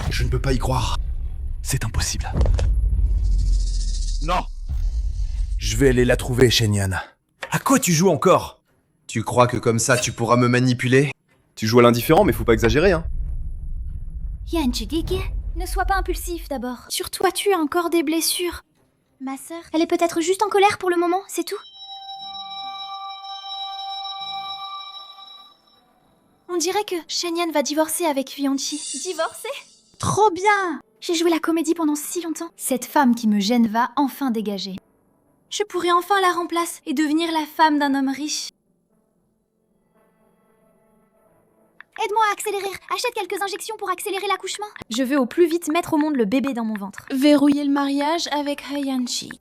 F: Je ne peux pas y croire. C'est impossible. Non! Je vais aller la trouver, Shenyan. À quoi tu joues encore?
L: Tu crois que comme ça tu pourras me manipuler? Tu joues à l'indifférent, mais faut pas exagérer, hein.
A: Yanchi Gege, ne sois pas impulsif d'abord. Sur toi, tu as encore des blessures. Ma sœur, elle est peut-être juste en colère pour le moment, c'est tout. On dirait que Shenyan va divorcer avec Yanchi.
H: Divorcer?
A: Trop bien! J'ai joué la comédie pendant si longtemps. Cette femme qui me gêne va enfin dégager. Je pourrais enfin la remplacer et devenir la femme d'un homme riche.
H: Aide-moi à accélérer. Achète quelques injections pour accélérer l'accouchement.
A: Je veux au plus vite mettre au monde le bébé dans mon ventre.
D: Verrouiller le mariage avec Hyanchi.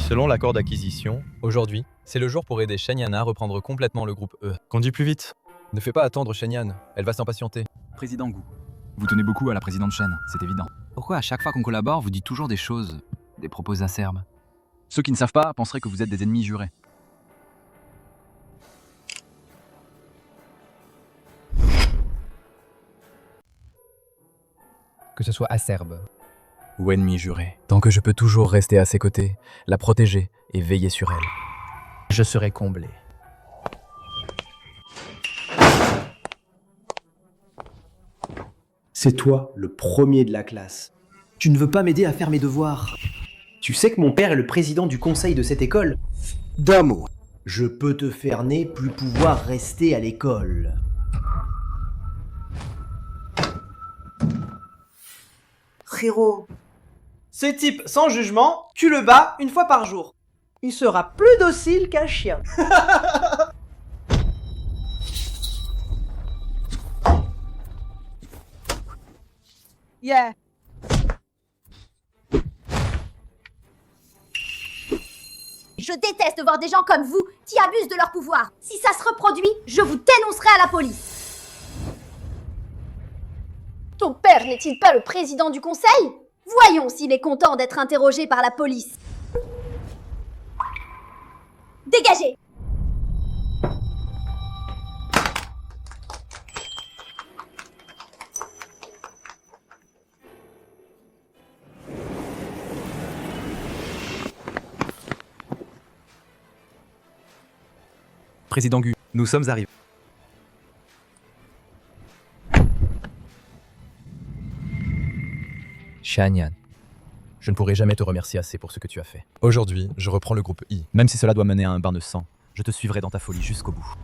E: Selon l'accord d'acquisition, aujourd'hui, c'est le jour pour aider Shenyan à reprendre complètement le groupe E. Conduis plus vite. Ne fais pas attendre Shenyan, elle va s'impatienter.
P: Président Gu, vous tenez beaucoup à la présidente Shen, c'est évident. Pourquoi à chaque fois qu'on collabore, vous dites toujours des choses, des propos acerbes? Ceux qui ne savent pas penseraient que vous êtes des ennemis jurés.
E: Que ce soit acerbe ou ennemi juré, tant que je peux toujours rester à ses côtés, la protéger et veiller sur elle, je serai comblé.
X: C'est toi, le premier de la classe. Tu ne veux pas m'aider à faire mes devoirs. Tu sais que mon père est le président du conseil de cette école. D'un mot, je peux te faire né plus pouvoir rester à l'école.
Y: Frérot, ce type, sans jugement, tu le bats une fois par jour. Il sera plus docile qu'un chien.
H: Yeah. Je déteste voir des gens comme vous qui abusent de leur pouvoir. Si ça se reproduit, je vous dénoncerai à la police. Ton père n'est-il pas le président du conseil? Voyons s'il est content d'être interrogé par la police. Dégagez!
E: Président Gu, nous sommes arrivés. Shenyan, je ne pourrai jamais te remercier assez pour ce que tu as fait.
O: Aujourd'hui, je reprends le groupe I.
P: Même si cela doit mener à un bain de sang, je te suivrai dans ta folie jusqu'au bout.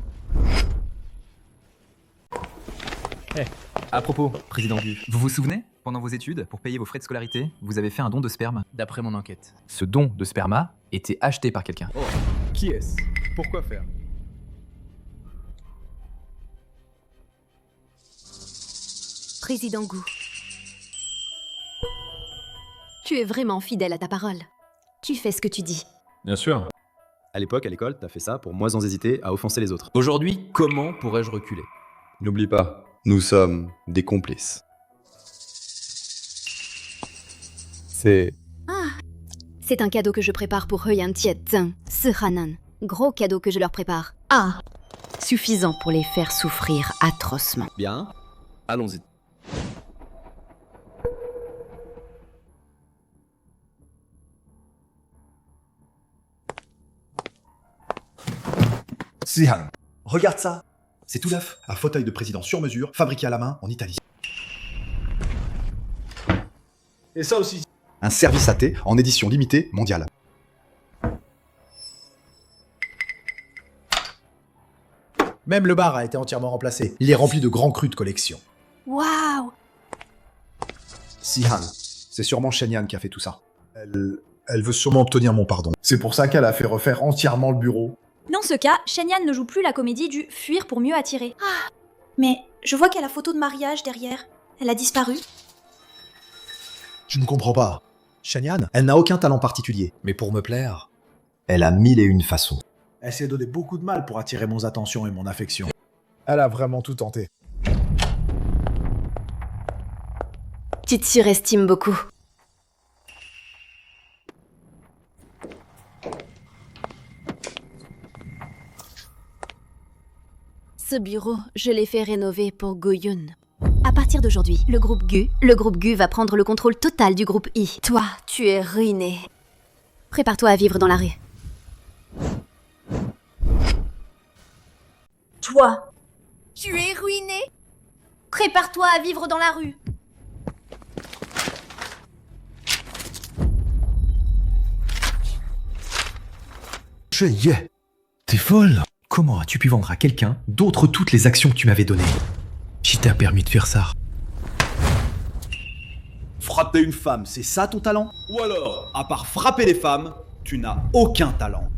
P: À propos, Président Gu, vous vous souvenez, pendant vos études, pour payer vos frais de scolarité, vous avez fait un don de sperme? D'après mon enquête, ce don de sperma était acheté par quelqu'un.
O: Oh, qui est-ce? Pourquoi faire?
T: Président Gu. Tu es vraiment fidèle à ta parole. Tu fais ce que tu dis.
O: Bien sûr.
M: À l'époque, à l'école, t'as fait ça pour moins sans hésiter à offenser les autres.
E: Aujourd'hui, comment pourrais-je reculer?
O: N'oublie pas, nous sommes des complices. C'est...
T: C'est un cadeau que je prépare pour Hyan Tiet Zeng, Hanan. Gros cadeau que je leur prépare. Suffisant pour les faire souffrir atrocement.
M: Bien, allons-y.
F: Sihan, regarde ça. C'est tout neuf, un fauteuil de président sur mesure, fabriqué à la main en Italie. Et ça aussi. Un service à thé en édition limitée mondiale. Même le bar a été entièrement remplacé. Il est rempli de grands crus de collection.
A: Waouh!
F: Sihan, c'est sûrement Shenyan qui a fait tout ça. Elle veut sûrement obtenir mon pardon. C'est pour ça qu'elle a fait refaire entièrement le bureau.
A: Dans ce cas, Shenyan ne joue plus la comédie du fuir pour mieux attirer. Mais je vois qu'il y a la photo de mariage derrière. Elle a disparu.
F: Je ne comprends pas. Shenyan, elle n'a aucun talent particulier. Mais pour me plaire, elle a 1001 façons. Elle s'est donné beaucoup de mal pour attirer mon attention et mon affection. Elle a vraiment tout tenté.
T: Tu te surestimes beaucoup. Ce bureau, je l'ai fait rénover pour Goyun. À partir d'aujourd'hui, le groupe Gu va prendre le contrôle total du groupe I. Toi, tu es ruiné. Prépare-toi à vivre dans la rue.
H: Toi, tu es ruiné? Prépare-toi à vivre dans la rue.
F: T'es folle? Comment as-tu pu vendre à quelqu'un d'autre toutes les actions que tu m'avais données? Qui t'a permis de faire ça?
C: Frapper une femme, c'est ça ton talent? Ou alors, à part frapper les femmes, tu n'as aucun talent.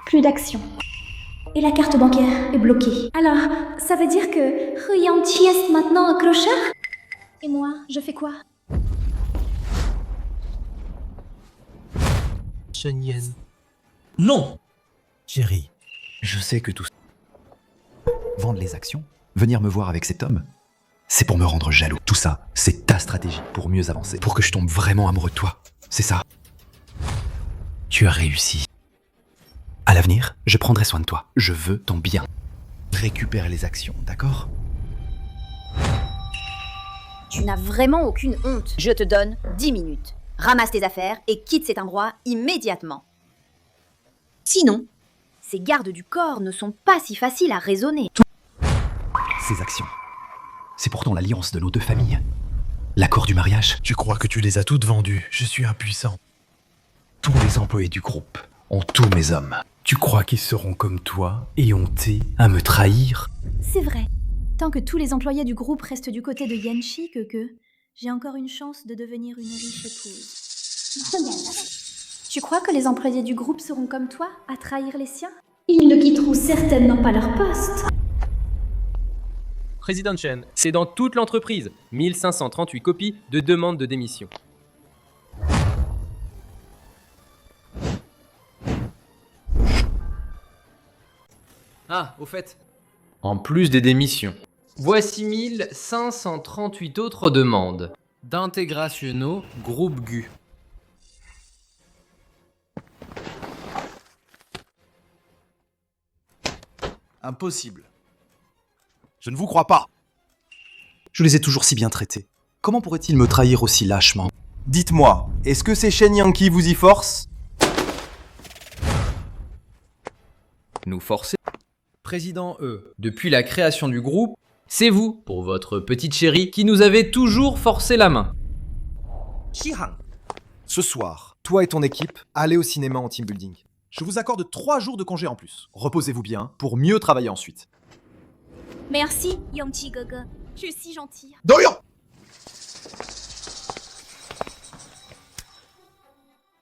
A: Plus d'action. Et la carte bancaire est bloquée. Alors, ça veut dire que Hu Yangqi est maintenant un clochard? Et moi, je fais quoi?
G: Shen Yan. Non! Chérie.
V: Je sais que tout ça... Vendre les actions, venir me voir avec cet homme, c'est pour me rendre jaloux. Tout ça, c'est ta stratégie pour mieux avancer, pour que je tombe vraiment amoureux de toi. C'est ça. Tu as réussi. À l'avenir, je prendrai soin de toi. Je veux ton bien. Récupère les actions, d'accord?
H: Tu n'as vraiment aucune honte. Je te donne 10 minutes. Ramasse tes affaires et quitte cet endroit immédiatement. Sinon, ces gardes du corps ne sont pas si faciles à raisonner.
V: Ces actions, c'est pourtant l'alliance de nos deux familles. L'accord du mariage.
F: Tu crois que tu les as toutes vendues? Je suis impuissant.
V: Tous les employés du groupe ont tous mes hommes. Tu crois qu'ils seront comme toi, éhontés à me trahir?
A: C'est vrai. Tant que tous les employés du groupe restent du côté de Yanchi, j'ai encore une chance de devenir une riche épouse. Tu crois que les employés du groupe seront comme toi, à trahir les siens? Ils ne quitteront certainement pas leur poste.
N: Président Chen, c'est dans toute l'entreprise. 1538 copies de demande de démission. Ah, au fait, en plus des démissions, voici 1538 autres demandes d'intégration au groupe GU.
C: Impossible. Je ne vous crois pas. Je les ai toujours si bien traités. Comment pourraient-ils me trahir aussi lâchement? Dites-moi, est-ce que c'est Shen Yang qui vous y force?
N: Nous forcer. Président depuis la création du groupe, c'est vous, pour votre petite chérie, qui nous avez toujours forcé la main.
F: Shihan, ce soir, toi et ton équipe, allez au cinéma en team building. Je vous accorde 3 jours de congé en plus. Reposez-vous bien pour mieux travailler ensuite.
A: Merci, Yangqi Gogo. Tu es si gentil.
F: Doyon!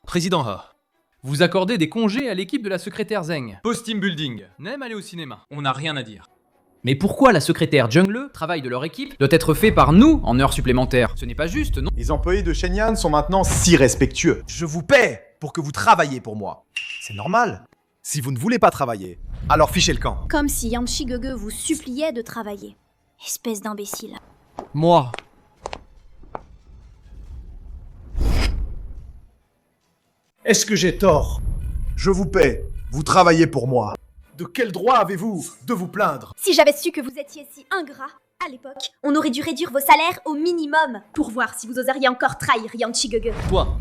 N: Président Ha, vous accordez des congés à l'équipe de la secrétaire Zeng. Post-team building, n'aime aller au cinéma. On n'a rien à dire. Mais pourquoi la secrétaire Jungle, travail de leur équipe, doit être fait par nous en heures supplémentaires? Ce n'est pas juste, non?
F: Les employés de Shen Yan sont maintenant si respectueux. Je vous paie pour que vous travailliez pour moi. C'est normal. Si vous ne voulez pas travailler, alors fichez le camp.
A: Comme si Yanchi Gogo vous suppliait de travailler. Espèce d'imbécile.
N: Moi.
F: Est-ce que j'ai tort? Je vous paie. Vous travaillez pour moi. De quel droit avez-vous de vous plaindre?
H: Si j'avais su que vous étiez si ingrat, à l'époque, on aurait dû réduire vos salaires au minimum pour voir si vous oseriez encore trahir Yanchi Gogo.
N: Toi.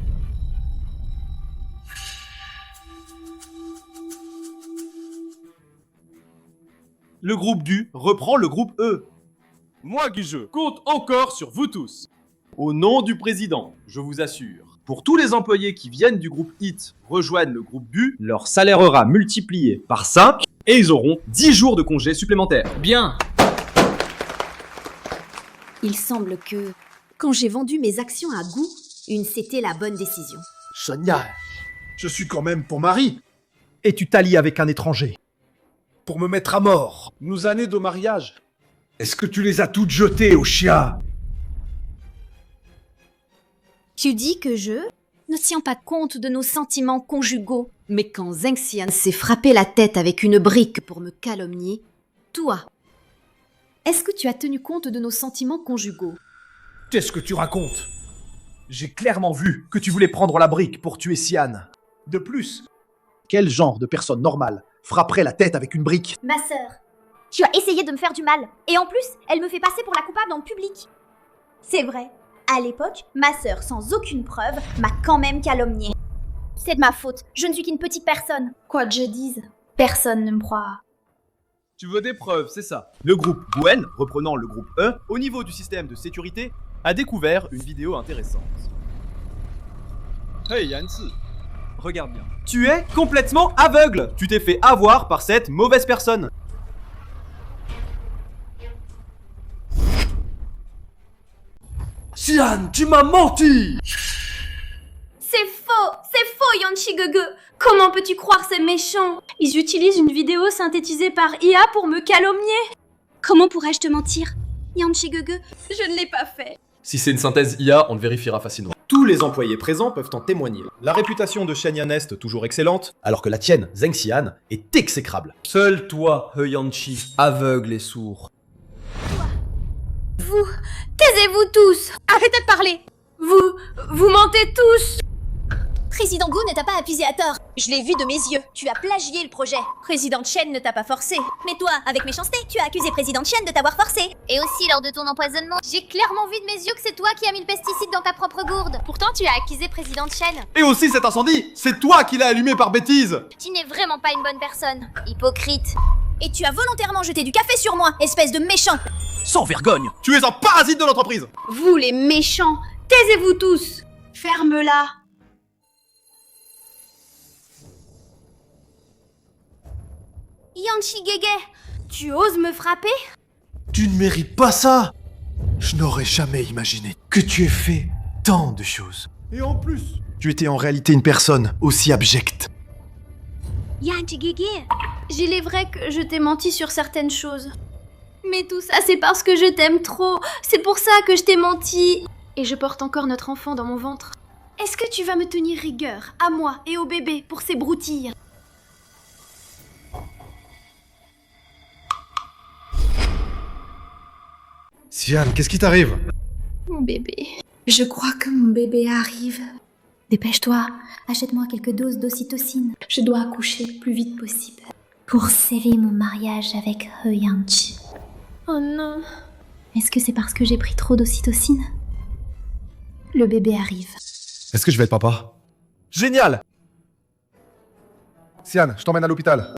C: Le groupe GU reprend le groupe E.
M: Moi, Guizeux, compte encore sur vous tous. Au nom du président, je vous assure, pour tous les employés qui viennent du groupe IT rejoignent le groupe GU, leur salaire sera multiplié par 5 et ils auront 10 jours de congés supplémentaires.
N: Bien.
H: Il semble que, quand j'ai vendu mes actions à GU, c'était la bonne décision.
F: Sonia, je suis quand même ton mari. Et tu t'allies avec un étranger. Pour me mettre à mort. Nos années de mariage. Est-ce que tu les as toutes jetées au chien?
H: Tu dis que je ne tiens pas compte de nos sentiments conjugaux. Mais quand Zeng Xian s'est frappé la tête avec une brique pour me calomnier, toi, est-ce que tu as tenu compte de nos sentiments conjugaux?
F: Qu'est-ce que tu racontes? J'ai clairement vu que tu voulais prendre la brique pour tuer Xian. De plus, quel genre de personne normale frapperait la tête avec une brique?
H: Ma sœur, tu as essayé de me faire du mal. Et en plus, elle me fait passer pour la coupable en public. C'est vrai. À l'époque, ma sœur, sans aucune preuve, m'a quand même calomniée. C'est de ma faute. Je ne suis qu'une petite personne. Quoi que je dise, personne ne me croira.
M: Tu veux des preuves, c'est ça. Le groupe Gwen, reprenant le groupe E, au niveau du système de sécurité, a découvert une vidéo intéressante. Hey Yancy, regarde bien. Tu es complètement aveugle. Tu t'es fait avoir par cette mauvaise personne.
F: Xian, tu m'as menti!
A: C'est faux, Yanchi Gege. Comment peux-tu croire ces méchants? Ils utilisent une vidéo synthétisée par IA pour me calomnier.
T: Comment pourrais-je te mentir, Yanchi Gege?
A: Je ne l'ai pas fait.
M: Si c'est une synthèse IA, on le vérifiera facilement.
C: Tous les employés présents peuvent en témoigner. La réputation de Shen est toujours excellente, alors que la tienne, Zheng Xian, est exécrable.
J: Seul toi, He Yanchi, aveugle et sourd.
A: Vous, taisez-vous tous. Arrêtez de parler. Vous mentez tous.
H: Président Gu ne t'a pas accusé à tort. Je l'ai vu de mes yeux. Tu as plagié le projet. Président Chen ne t'a pas forcé. Mais toi, avec méchanceté, tu as accusé Président Chen de t'avoir forcé. Et aussi lors de ton empoisonnement, j'ai clairement vu de mes yeux que c'est toi qui as mis le pesticide dans ta propre gourde. Pourtant, tu as accusé Président Chen.
C: Et aussi cet incendie, c'est toi qui l'as allumé par bêtise.
H: Tu n'es vraiment pas une bonne personne. Hypocrite. Et tu as volontairement jeté du café sur moi, espèce de méchant.
C: Sans vergogne. Tu es un parasite de l'entreprise.
A: Vous les méchants, taisez-vous tous. Ferme-la.
H: Yanchi Gege,
A: tu oses me frapper?
F: Tu ne mérites pas ça! Je n'aurais jamais imaginé que tu aies fait tant de choses. Et en plus, tu étais en réalité une personne aussi abjecte.
A: Yanchi Gege, il est vrai que je t'ai menti sur certaines choses. Mais tout ça, c'est parce que je t'aime trop. C'est pour ça que je t'ai menti. Et je porte encore notre enfant dans mon ventre. Est-ce que tu vas me tenir rigueur, à moi et au bébé, pour ces broutilles?
F: Xian, qu'est-ce qui t'arrive?
A: Mon bébé. Je crois que mon bébé arrive. Dépêche-toi, achète-moi quelques doses d'ocytocine. Je dois accoucher le plus vite possible. Pour sceller mon mariage avec He Yanchi. Oh non. Est-ce que c'est parce que j'ai pris trop d'ocytocine? Le bébé arrive.
F: Est-ce que je vais être papa?
C: Génial.
F: Xian, je t'emmène à l'hôpital.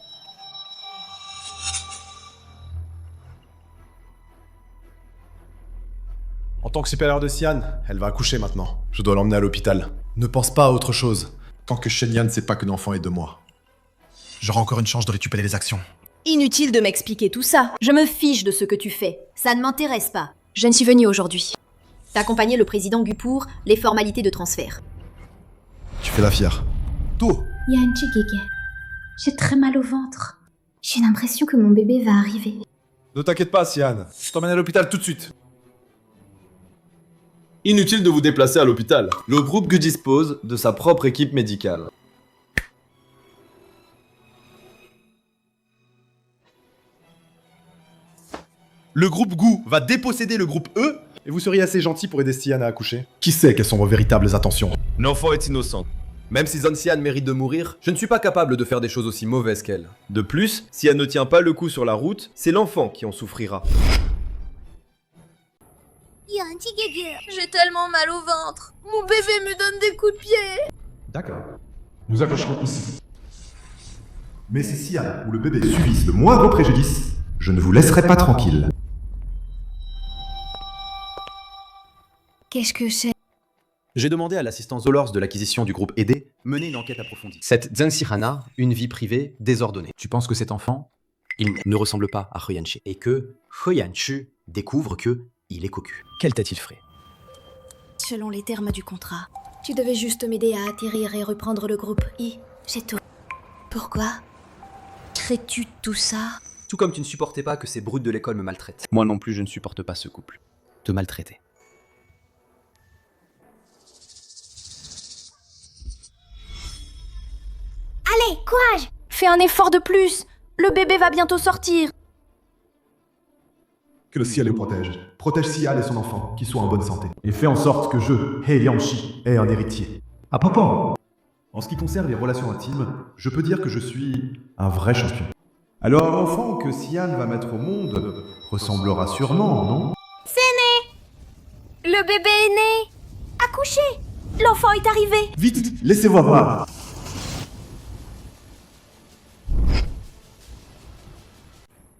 F: En tant que supérieur de Xian, elle va accoucher maintenant. Je dois l'emmener à l'hôpital. Ne pense pas à autre chose. Tant que Shen ne sait pas que l'enfant est de moi. J'aurai encore une chance de récupérer les actions.
H: Inutile de m'expliquer tout ça. Je me fiche de ce que tu fais. Ça ne m'intéresse pas. Je ne suis venue aujourd'hui. T'accompagner le président Gu pour les formalités de transfert.
F: Tu fais la fière. Tout.
A: Yanchi Gege, j'ai très mal au ventre. J'ai l'impression que mon bébé va arriver.
F: Ne t'inquiète pas, Xian. Je t'emmène à l'hôpital tout de suite.
J: Inutile de vous déplacer à l'hôpital. Le groupe Gu dispose de sa propre équipe médicale.
F: Le groupe Gu va déposséder le groupe E et vous seriez assez gentil pour aider Xian à accoucher. Qui sait quelles sont vos véritables intentions?
J: L'enfant est innocent.
M: Même si Zheng Xian mérite de mourir, je ne suis pas capable de faire des choses aussi mauvaises qu'elle. De plus, si elle ne tient pas le coup sur la route, c'est l'enfant qui en souffrira.
H: Yanchi Gege, j'ai tellement mal au ventre. Mon bébé me donne des coups de pied.
B: D'accord. Nous accrocherons ici. Mais si Xian ou le bébé subissent le moindre préjudice, je ne vous laisserai pas tranquille.
T: Qu'est-ce que c'est?
L: J'ai demandé à l'assistance Zolors de l'acquisition du groupe ED mener une enquête approfondie. Cette Zheng Xihan a une vie privée désordonnée. Tu penses que cet enfant, il ne ressemble pas à He Yanchi et que He Yanchi découvre que il est cocu. Quel t'a-t-il fait?
H: Selon les termes du contrat, tu devais juste m'aider à atterrir et reprendre le groupe I. J'ai tout. Pourquoi crées-tu tout ça?
L: Tout comme tu ne supportais pas que ces brutes de l'école me maltraitent. Moi non plus, je ne supporte pas ce couple. Te maltraiter.
A: Allez, courage! Fais un effort de plus! Le bébé va bientôt sortir!
B: Que le ciel le protège. Protège Xian et son enfant, qu'ils soient en bonne santé. Et fais en sorte que je, He Yanchi, ait un héritier. À propos, en ce qui concerne les relations intimes, je peux dire que je suis un vrai champion. Alors l'enfant que Xian va mettre au monde ressemblera sûrement, non?
A: C'est né! Le bébé est né! Accouchez! L'enfant est arrivé!
B: Vite, laissez-moi voir!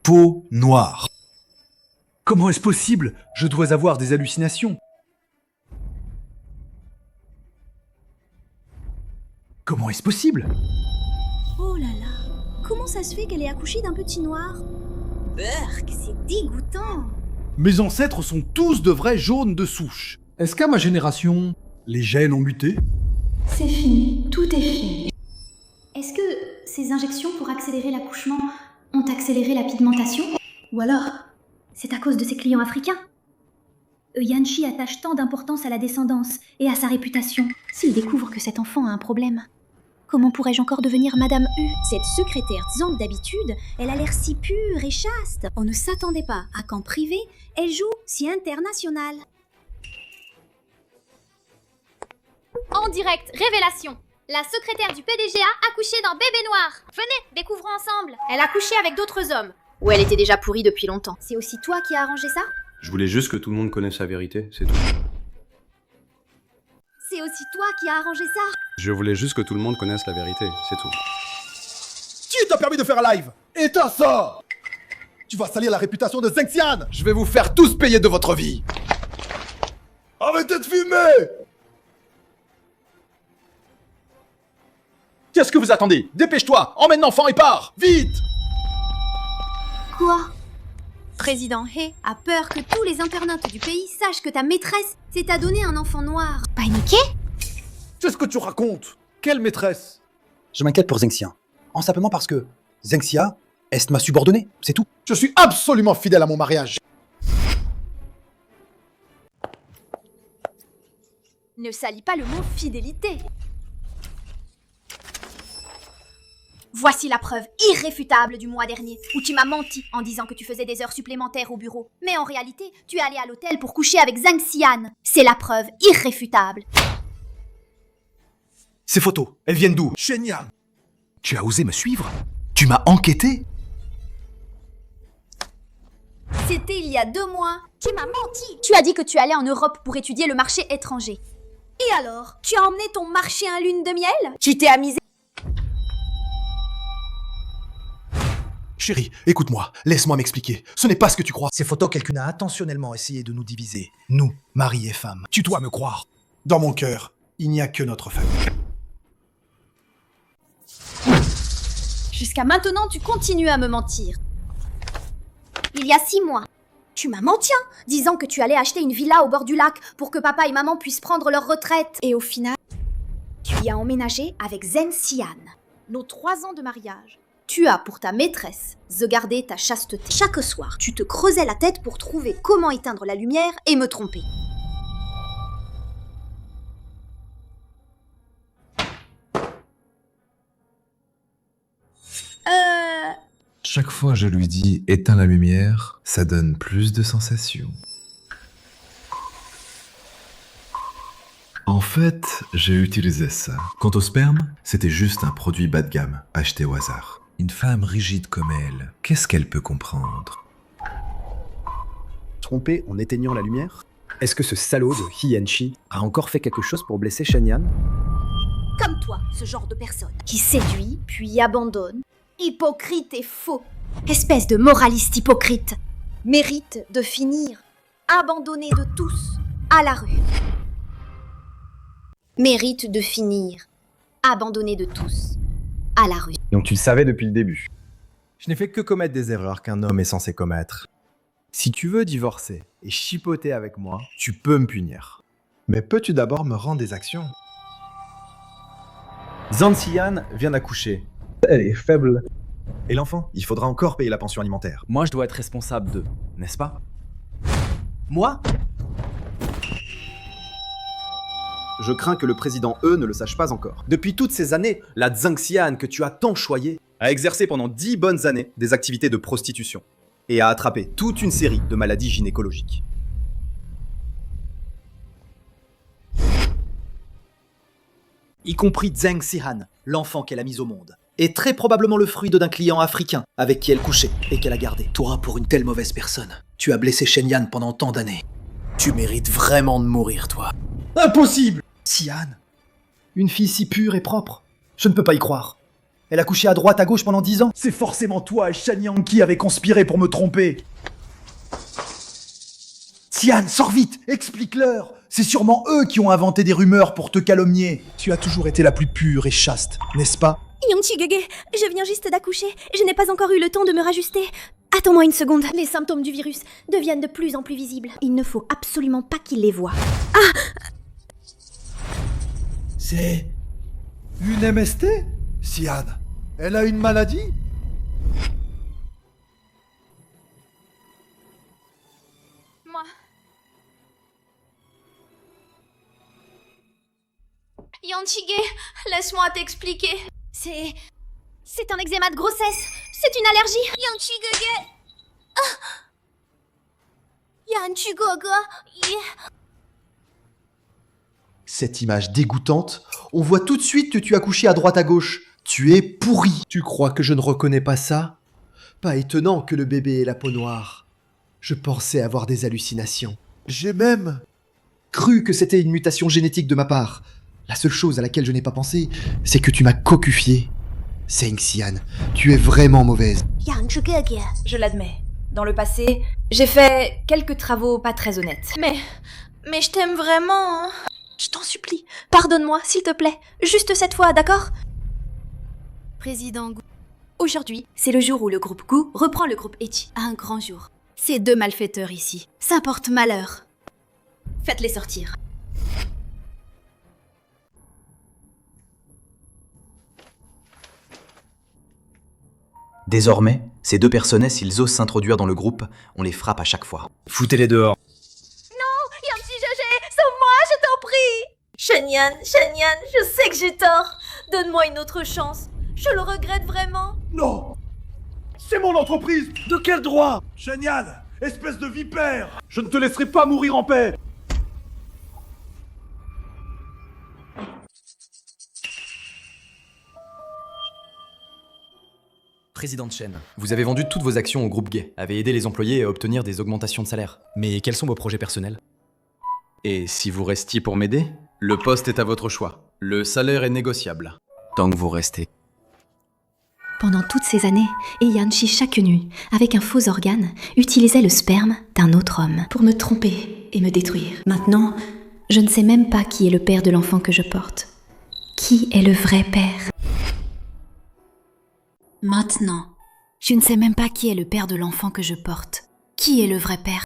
F: Peau noire. Comment est-ce possible? Je dois avoir des hallucinations. Comment est-ce possible?
H: Oh là là, comment ça se fait qu'elle ait accouché d'un petit noir? Burk, c'est dégoûtant.
F: Mes ancêtres sont tous de vrais jaunes de souche. Est-ce qu'à ma génération, les gènes ont muté?
A: C'est fini, tout est fini. Est-ce que ces injections pour accélérer l'accouchement ont accéléré la pigmentation? Ou alors, c'est à cause de ses clients africains? Yanchi attache tant d'importance à la descendance et à sa réputation. S'il découvre que cet enfant a un problème, comment pourrais-je encore devenir Madame U?
H: Cette secrétaire Zhang d'habitude, elle a l'air si pure et chaste. On ne s'attendait pas à qu'en privé, elle joue si international.
I: En direct, révélation. La secrétaire du PDG a accouché d'un bébé noir. Venez, découvrons ensemble. Elle a couché avec d'autres hommes.
H: Ou elle était déjà pourrie depuis longtemps. C'est aussi toi qui as arrangé ça?
J: Je voulais juste que tout le monde connaisse la vérité, c'est tout.
H: C'est aussi toi qui as arrangé ça?
J: Je voulais juste que tout le monde connaisse la vérité, c'est tout.
F: Qui t'a permis de faire un live? Éteins ça! Tu vas salir la réputation de Zheng Xian! Je vais vous faire tous payer de votre vie! Arrêtez de fumer!
C: Qu'est-ce que vous attendez? Dépêche-toi, emmène l'enfant et pars! Vite!
H: Quoi? Président He a peur que tous les internautes du pays sachent que ta maîtresse s'est adonnée un enfant noir. Paniqué?
F: Qu'est-ce que tu racontes? Quelle maîtresse?
L: Je m'inquiète pour Zheng Xia. En simplement parce que Zheng Xia est ma subordonnée, c'est tout.
F: Je suis absolument fidèle à mon mariage.
H: Ne salis pas le mot fidélité. Voici la preuve irréfutable du mois dernier, où tu m'as menti en disant que tu faisais des heures supplémentaires au bureau. Mais en réalité, tu es allé à l'hôtel pour coucher avec Zhang Xian. C'est la preuve irréfutable.
F: Ces photos, elles viennent d'où? Shenyang, tu as osé me suivre? Tu m'as enquêté?
H: C'était il y a 2 mois. Tu m'as menti. Tu as dit que tu allais en Europe pour étudier le marché étranger. Et alors? Tu as emmené ton marché à lune de miel? Tu t'es amusé?
F: Chérie, écoute-moi, laisse-moi m'expliquer. Ce n'est pas ce que tu crois. Ces photos, quelqu'un a intentionnellement essayé de nous diviser. Nous, mari et femme. Tu dois me croire. Dans mon cœur, il n'y a que notre famille.
H: Jusqu'à maintenant, tu continues à me mentir. Il y a 6 mois, tu m'as menti, disant que tu allais acheter une villa au bord du lac pour que papa et maman puissent prendre leur retraite. Et au final, tu y as emménagé avec Zheng Xian. Nos 3 ans de mariage. Tu as pour ta maîtresse gardé ta chasteté. Chaque soir, tu te creusais la tête pour trouver comment éteindre la lumière et me tromper.
B: Chaque fois je lui dis « éteins la lumière », ça donne plus de sensations. En fait, j'ai utilisé ça. Quant au sperme, c'était juste un produit bas de gamme, acheté au hasard. Une femme rigide comme elle, qu'est-ce qu'elle peut comprendre?
L: Trompé en éteignant la lumière? Est-ce que ce salaud de Yanchi a encore fait quelque chose pour blesser Shenyang?
H: Comme toi, ce genre de personne qui séduit, puis abandonne. Hypocrite et faux. Espèce de moraliste hypocrite. Mérite de finir abandonné de tous à la rue. Mérite de finir abandonné de tous à la rue.
C: Donc tu le savais depuis le début. Je n'ai fait que commettre des erreurs qu'un homme est censé commettre. Si tu veux divorcer et chipoter avec moi, tu peux me punir. Mais peux-tu d'abord me rendre des actions? Zhang Xian vient d'accoucher. Elle est faible. Et l'enfant, il faudra encore payer la pension alimentaire.
P: Moi, je dois être responsable d'eux, n'est-ce pas?
L: Moi? Je crains que le président ne le sache pas encore. Depuis toutes ces années, la Zhang Xian que tu as tant choyée
C: A exercé pendant 10 bonnes années des activités de prostitution et a attrapé toute une série de maladies gynécologiques.
X: Y compris Zheng Xian, l'enfant qu'elle a mis au monde, est très probablement le fruit d'un client africain avec qui elle couchait et qu'elle a gardé. Toi, pour une telle mauvaise personne, tu as blessé Shenyang pendant tant d'années. Tu mérites vraiment de mourir, toi.
F: Impossible!
X: Xian, une fille si pure et propre, je ne peux pas y croire. Elle a couché à droite, à gauche pendant 10 ans.
F: C'est forcément toi et Shenyang qui avez conspiré pour me tromper. Xian, sors vite, explique-leur. C'est sûrement eux qui ont inventé des rumeurs pour te calomnier. Tu as toujours été la plus pure et chaste, n'est-ce pas?
H: Yangchi Gege, je viens juste d'accoucher. Je n'ai pas encore eu le temps de me rajuster.
A: Attends-moi une seconde. Les symptômes du virus deviennent de plus en plus visibles. Il ne faut absolument pas qu'il les voie.
F: C'est une MST, Cyan. Elle a une maladie?
I: Moi. Yanchige, laisse-moi t'expliquer.
A: C'est un eczéma de grossesse. C'est une allergie.
I: Yanchige. Yanchigogo.
X: Cette image dégoûtante, on voit tout de suite que tu as couché à droite à gauche. Tu es pourri. Tu crois que je ne reconnais pas ça? Pas étonnant que le bébé ait la peau noire. Je pensais avoir des hallucinations.
F: J'ai même
X: cru que c'était une mutation génétique de ma part. La seule chose à laquelle je n'ai pas pensé, c'est que tu m'as cocufié. Seng Cyan, tu es vraiment mauvaise.
H: Je l'admets. Dans le passé, j'ai fait quelques travaux pas très honnêtes.
I: Mais je t'aime vraiment. Hein.
A: Je t'en supplie, pardonne-moi, s'il te plaît. Juste cette fois, d'accord? Président Gu. Aujourd'hui, c'est le jour où le groupe Gu reprend le groupe Echi. Un grand jour. Ces deux malfaiteurs ici, ça porte malheur. Faites-les sortir.
L: Désormais, ces deux personnages, s'ils osent s'introduire dans le groupe, on les frappe à chaque fois.
M: Foutez-les dehors.
I: Non, Yanchige, sauve-moi, je t'en prie.
H: Shenyan, je sais que j'ai tort. Donne-moi une autre chance. Je le regrette vraiment.
F: Non! C'est mon entreprise! De quel droit? Shenyan, espèce de vipère! Je ne te laisserai pas mourir en paix!
L: Président de Shen, vous avez vendu toutes vos actions au groupe gay, avez aidé les employés à obtenir des augmentations de salaire. Mais quels sont vos projets personnels? Et si vous restiez pour m'aider? Le poste est à votre choix. Le salaire est négociable. Tant que vous restez.
A: Pendant toutes ces années, Yanchi chaque nuit, avec un faux organe, utilisait le sperme d'un autre homme pour me tromper et me détruire. Maintenant, je ne sais même pas qui est le père de l'enfant que je porte. Qui est le vrai père? Maintenant, je ne sais même pas qui est le père de l'enfant que je porte. Qui est le vrai père?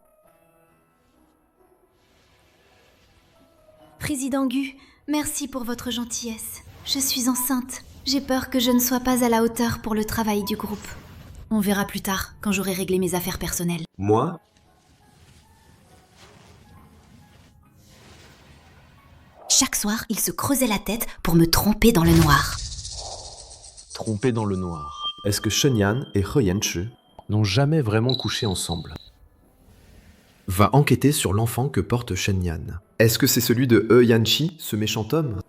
A: Président Gu, merci pour votre gentillesse. Je suis enceinte. J'ai peur que je ne sois pas à la hauteur pour le travail du groupe. On verra plus tard, quand j'aurai réglé mes affaires personnelles.
X: Moi?
A: Chaque soir, il se creusait la tête pour me tromper dans le noir.
O: Trompé dans le noir. Est-ce que Shenyan et He n'ont jamais vraiment couché ensemble?
B: Va enquêter sur l'enfant que porte Shenyan. Est-ce que c'est celui de Yanchi, ce méchant homme?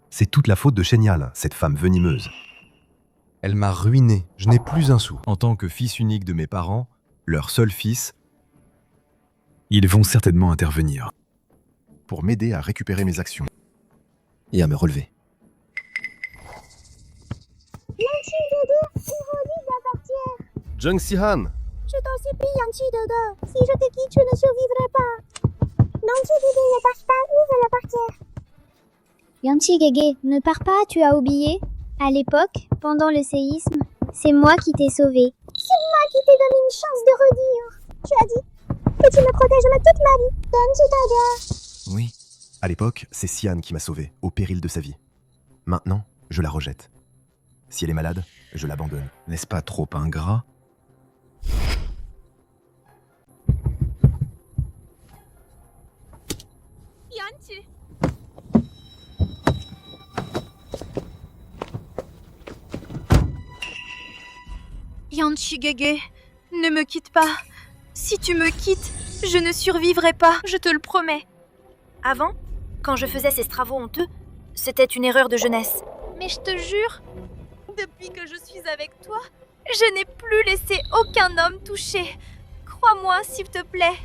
K: C'est toute la faute de Shenyan, cette femme venimeuse. Elle m'a ruiné, je n'ai plus un sou. En tant que fils unique de mes parents, leur seul fils, ils vont certainement intervenir pour m'aider à récupérer mes actions et à me relever.
O: Jung Si-han,
Q: Je t'en supplie, Yanchi Dodo. Si je te quitte, je ne survivrai pas. Yanchi Gege, ne pars pas, ouvre la portière.
R: Yanchi Gege, ne pars pas, tu as oublié. À l'époque, pendant le séisme, c'est moi qui t'ai sauvé.
Q: C'est moi qui t'ai donné une chance de redire. Tu as dit que tu me protégerais toute ma vie. Yanchi Dodo.
K: Oui. À l'époque, c'est Cyan qui m'a sauvé, au péril de sa vie. Maintenant, je la rejette. Si elle est malade, je l'abandonne. N'est-ce pas trop ingrat?
I: Yanchi.
A: Yanchi Gege, ne me quitte pas. Si tu me quittes, je ne survivrai pas, je te le promets. Avant, quand je faisais ces travaux honteux, c'était une erreur de jeunesse.
I: Mais je te jure, depuis que je suis avec toi, je n'ai plus laissé aucun homme toucher. Crois-moi, s'il te plaît.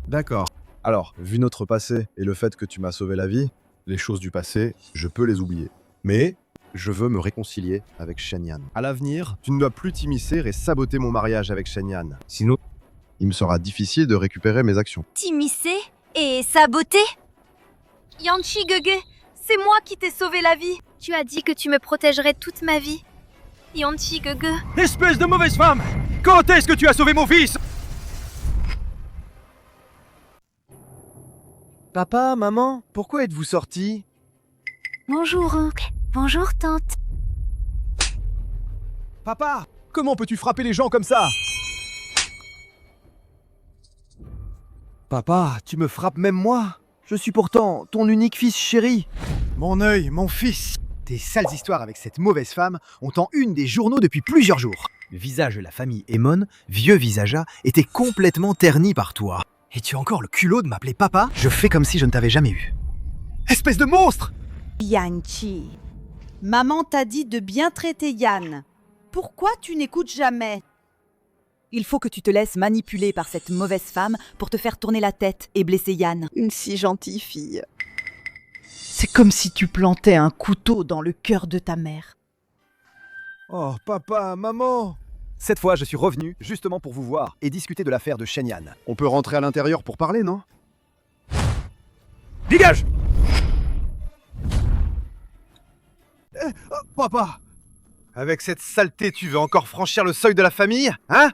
O: D'accord. Alors, vu notre passé et le fait que tu m'as sauvé la vie, les choses du passé, je peux les oublier. Mais je veux me réconcilier avec Shenyan. À l'avenir, tu ne dois plus t'immiscer et saboter mon mariage avec Shenyan. Sinon, il me sera difficile de récupérer mes actions.
H: T'immiscer et saboter? Yanchi Gege, c'est moi qui t'ai sauvé la vie. Tu as dit que tu me protégerais toute ma vie. Yanchi Gege.
F: Espèce de mauvaise femme! Quand est-ce que tu as sauvé mon fils?
C: Papa, maman, pourquoi êtes-vous sortis?
R: Bonjour, oncle. Bonjour, tante.
F: Papa, comment peux-tu frapper les gens comme ça?
C: Papa, tu me frappes même moi? Je suis pourtant ton unique fils chéri.
F: Mon œil, mon fils. Tes sales histoires avec cette mauvaise femme ont en une des journaux depuis plusieurs jours.
C: Le visage de la famille Emon, vieux visagea, était complètement terni par toi. Et tu as encore le culot de m'appeler papa? Je fais comme si je ne t'avais jamais eu.
F: Espèce de monstre!
D: Yanchi, maman t'a dit de bien traiter Yann. Pourquoi tu n'écoutes jamais? Il faut que tu te laisses manipuler par cette mauvaise femme pour te faire tourner la tête et blesser Yann. Une si gentille fille. C'est comme si tu plantais un couteau dans le cœur de ta mère.
C: Oh, papa, maman! Cette fois, je suis revenu justement pour vous voir et discuter de l'affaire de Shenyan.
O: On peut rentrer à l'intérieur pour parler, non?
F: Dégage! Papa! Avec cette saleté, tu veux encore franchir le seuil de la famille? Hein?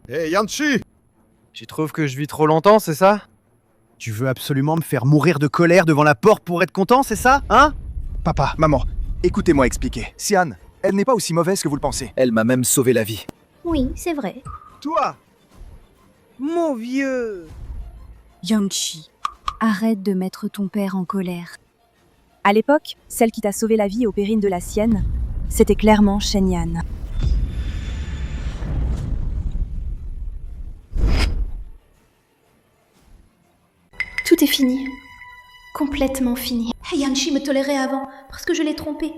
O: Hé, Yanchi!
C: Tu trouves que je vis trop longtemps, c'est ça? Tu veux absolument me faire mourir de colère devant la porte pour être content, c'est ça? Hein?
F: Papa, maman, écoutez-moi expliquer. Sian, elle n'est pas aussi mauvaise que vous le pensez. Elle m'a même sauvé la vie.
A: Oui, c'est vrai.
F: Toi!
D: Mon vieux!
T: Yanchi, arrête de mettre ton père en colère.
S: À l'époque, celle qui t'a sauvé la vie au péril de la sienne, c'était clairement Shenyan.
A: Tout est fini. Complètement fini. Yanchi me tolérait avant, parce que je l'ai trompé.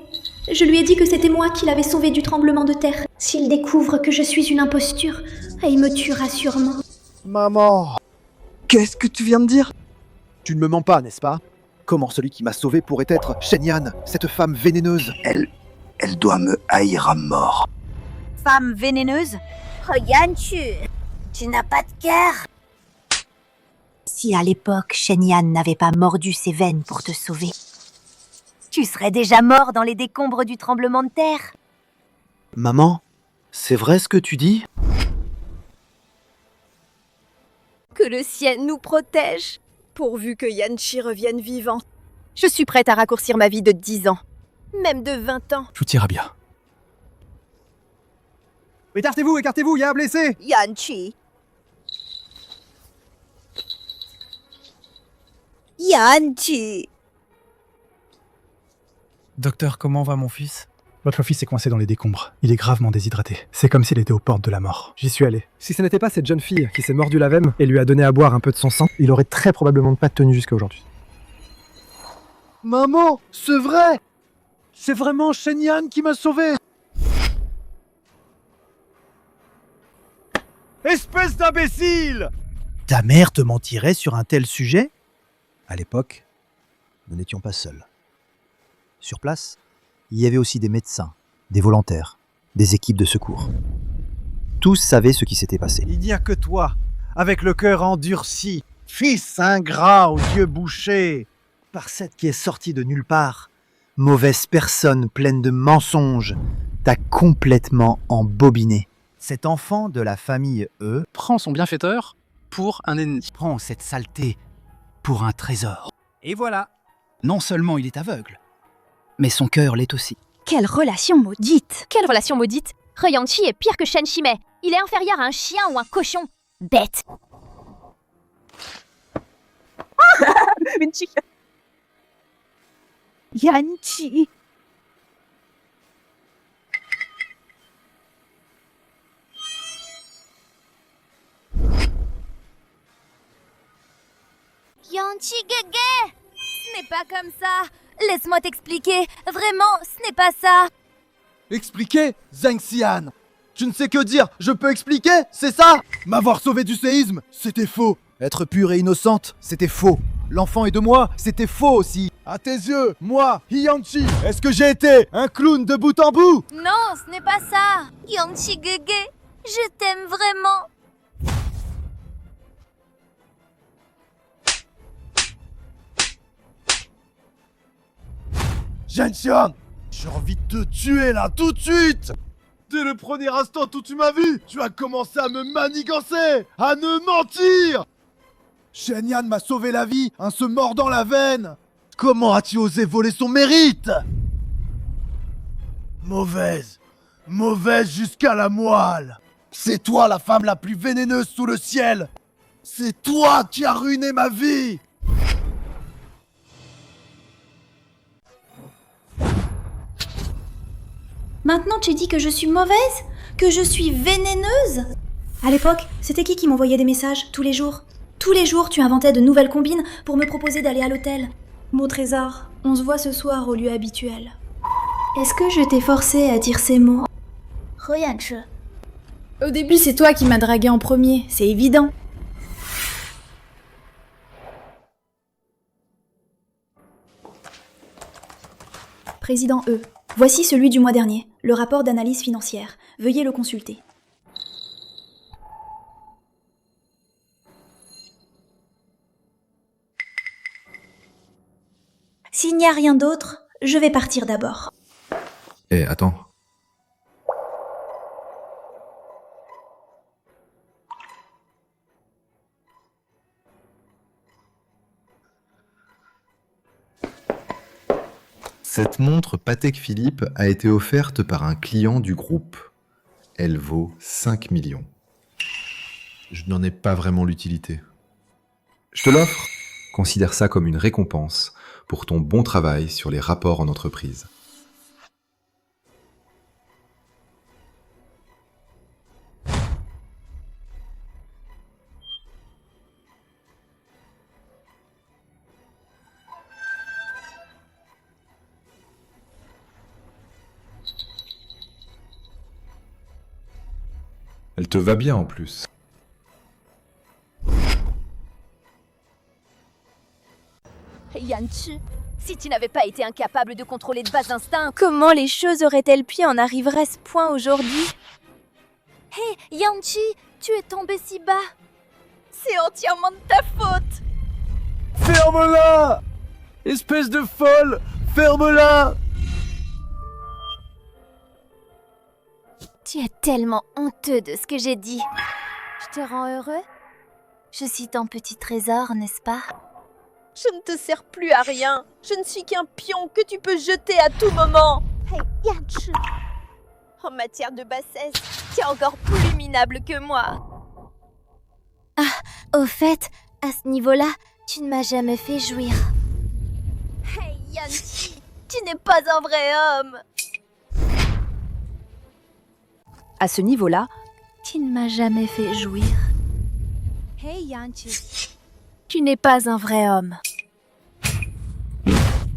A: Je lui ai dit que c'était moi qui l'avais sauvé du tremblement de terre. S'il découvre que je suis une imposture, il me tuera sûrement.
F: Maman! Qu'est-ce que tu viens de dire? Tu ne me mens pas, n'est-ce pas? Comment celui qui m'a sauvé pourrait être Shenyan, cette femme vénéneuse? Elle doit me haïr à mort.
H: Femme vénéneuse? Yanchi, tu n'as pas de cœur? Si à l'époque, Shenyan n'avait pas mordu ses veines pour te sauver, tu serais déjà mort dans les décombres du tremblement de terre.
C: Maman, c'est vrai ce que tu dis?
D: Que le ciel nous protège, pourvu que Yanchi revienne vivant. Je suis prête à raccourcir ma vie de 10 ans, même de 20 ans.
F: Tout ira bien. Écartez-vous, il y a un blessé!
D: Yanchi. Yanchi.
F: Docteur, comment va mon fils? Votre fils est coincé dans les décombres. Il est gravement déshydraté. C'est comme s'il était aux portes de la mort. J'y suis allé. Si ce n'était pas cette jeune fille qui s'est mordu la veine et lui a donné à boire un peu de son sang, il aurait très probablement pas tenu jusqu'à aujourd'hui. Maman, c'est vrai! C'est vraiment Shenyan qui m'a sauvé! Espèce d'imbécile!
C: Ta mère te mentirait sur un tel sujet? À l'époque, nous n'étions pas seuls. Sur place, il y avait aussi des médecins, des volontaires, des équipes de secours. Tous savaient ce qui s'était passé.
F: Il n'y a que toi, avec le cœur endurci, fils ingrat aux yeux bouchés,
C: Par cette qui est sortie de nulle part, mauvaise personne pleine de mensonges, t'as complètement embobiné. Cet enfant de la famille E
U: prend son bienfaiteur pour un ennemi.
C: Prend cette saleté pour un trésor.
U: Et voilà.
C: Non seulement il est aveugle, mais son cœur l'est aussi.
R: Quelle relation maudite!
I: Quelle relation maudite! Yanchi est pire que Shen Shimei. Il est inférieur à un chien ou un cochon. Bête!
D: Yanchi.
H: Yanchi Gege! Ce n'est pas comme ça. Laisse-moi t'expliquer. Vraiment, ce n'est pas ça.
F: Expliquer, Zhang Xian. Je ne sais que dire, je peux expliquer, c'est ça? M'avoir sauvé du séisme, c'était faux. Être pure et innocente, c'était faux. L'enfant est de moi, c'était faux aussi. À tes yeux, moi, Yanchi, est-ce que j'ai été un clown de bout en bout?
H: Non, ce n'est pas ça. Yanchi Gege, je t'aime vraiment.
F: Zhenxiang, j'ai envie de te tuer là, tout de suite! Dès le premier instant où tu m'as vu, tu as commencé à me manigancer, à me mentir! Shen Yan m'a sauvé la vie en se mordant la veine! Comment as-tu osé voler son mérite? Mauvaise, mauvaise jusqu'à la moelle! C'est toi la femme la plus vénéneuse sous le ciel! C'est toi qui as ruiné ma vie!
A: Maintenant tu dis que je suis mauvaise? Que je suis vénéneuse? À l'époque, c'était qui m'envoyait des messages tous les jours? Tous les jours, tu inventais de nouvelles combines pour me proposer d'aller à l'hôtel. Mon trésor, on se voit ce soir au lieu habituel. Est-ce que je t'ai forcé à dire ces mots? Au début, c'est toi qui m'as dragué en premier, c'est évident. Président E. Voici celui du mois dernier, le rapport d'analyse financière. Veuillez le consulter. S'il n'y a rien d'autre, je vais partir d'abord.
K: Attends. Cette montre Patek Philippe a été offerte par un client du groupe. Elle vaut 5 millions. Je n'en ai pas vraiment l'utilité. Je te l'offre. Considère ça comme une récompense pour ton bon travail sur les rapports en entreprise. Elle te va bien en plus.
H: Yanchi, si tu n'avais pas été incapable de contrôler de bas instincts...
S: Comment les choses auraient-elles pu en arriver à ce point aujourd'hui?
H: Hé, Yanchi, tu es tombé si bas. C'est entièrement de ta faute.
F: Ferme-la! Espèce de folle! Ferme-la!
H: Tu es tellement honteux de ce que j'ai dit. Je te rends heureux? Je suis ton petit trésor, n'est-ce pas?
E: Je ne te sers plus à rien. Je ne suis qu'un pion que tu peux jeter à tout moment.
H: Hey, Yanchi.
E: En matière de bassesse, tu es encore plus minable que moi.
H: Ah, au fait, à ce niveau-là, tu ne m'as jamais fait jouir.
E: Hey, Yanchi, tu n'es pas un vrai homme.
D: À ce niveau-là,
H: tu ne m'as jamais fait jouir.
E: Hey, Yanchi.
H: Tu n'es pas un vrai homme.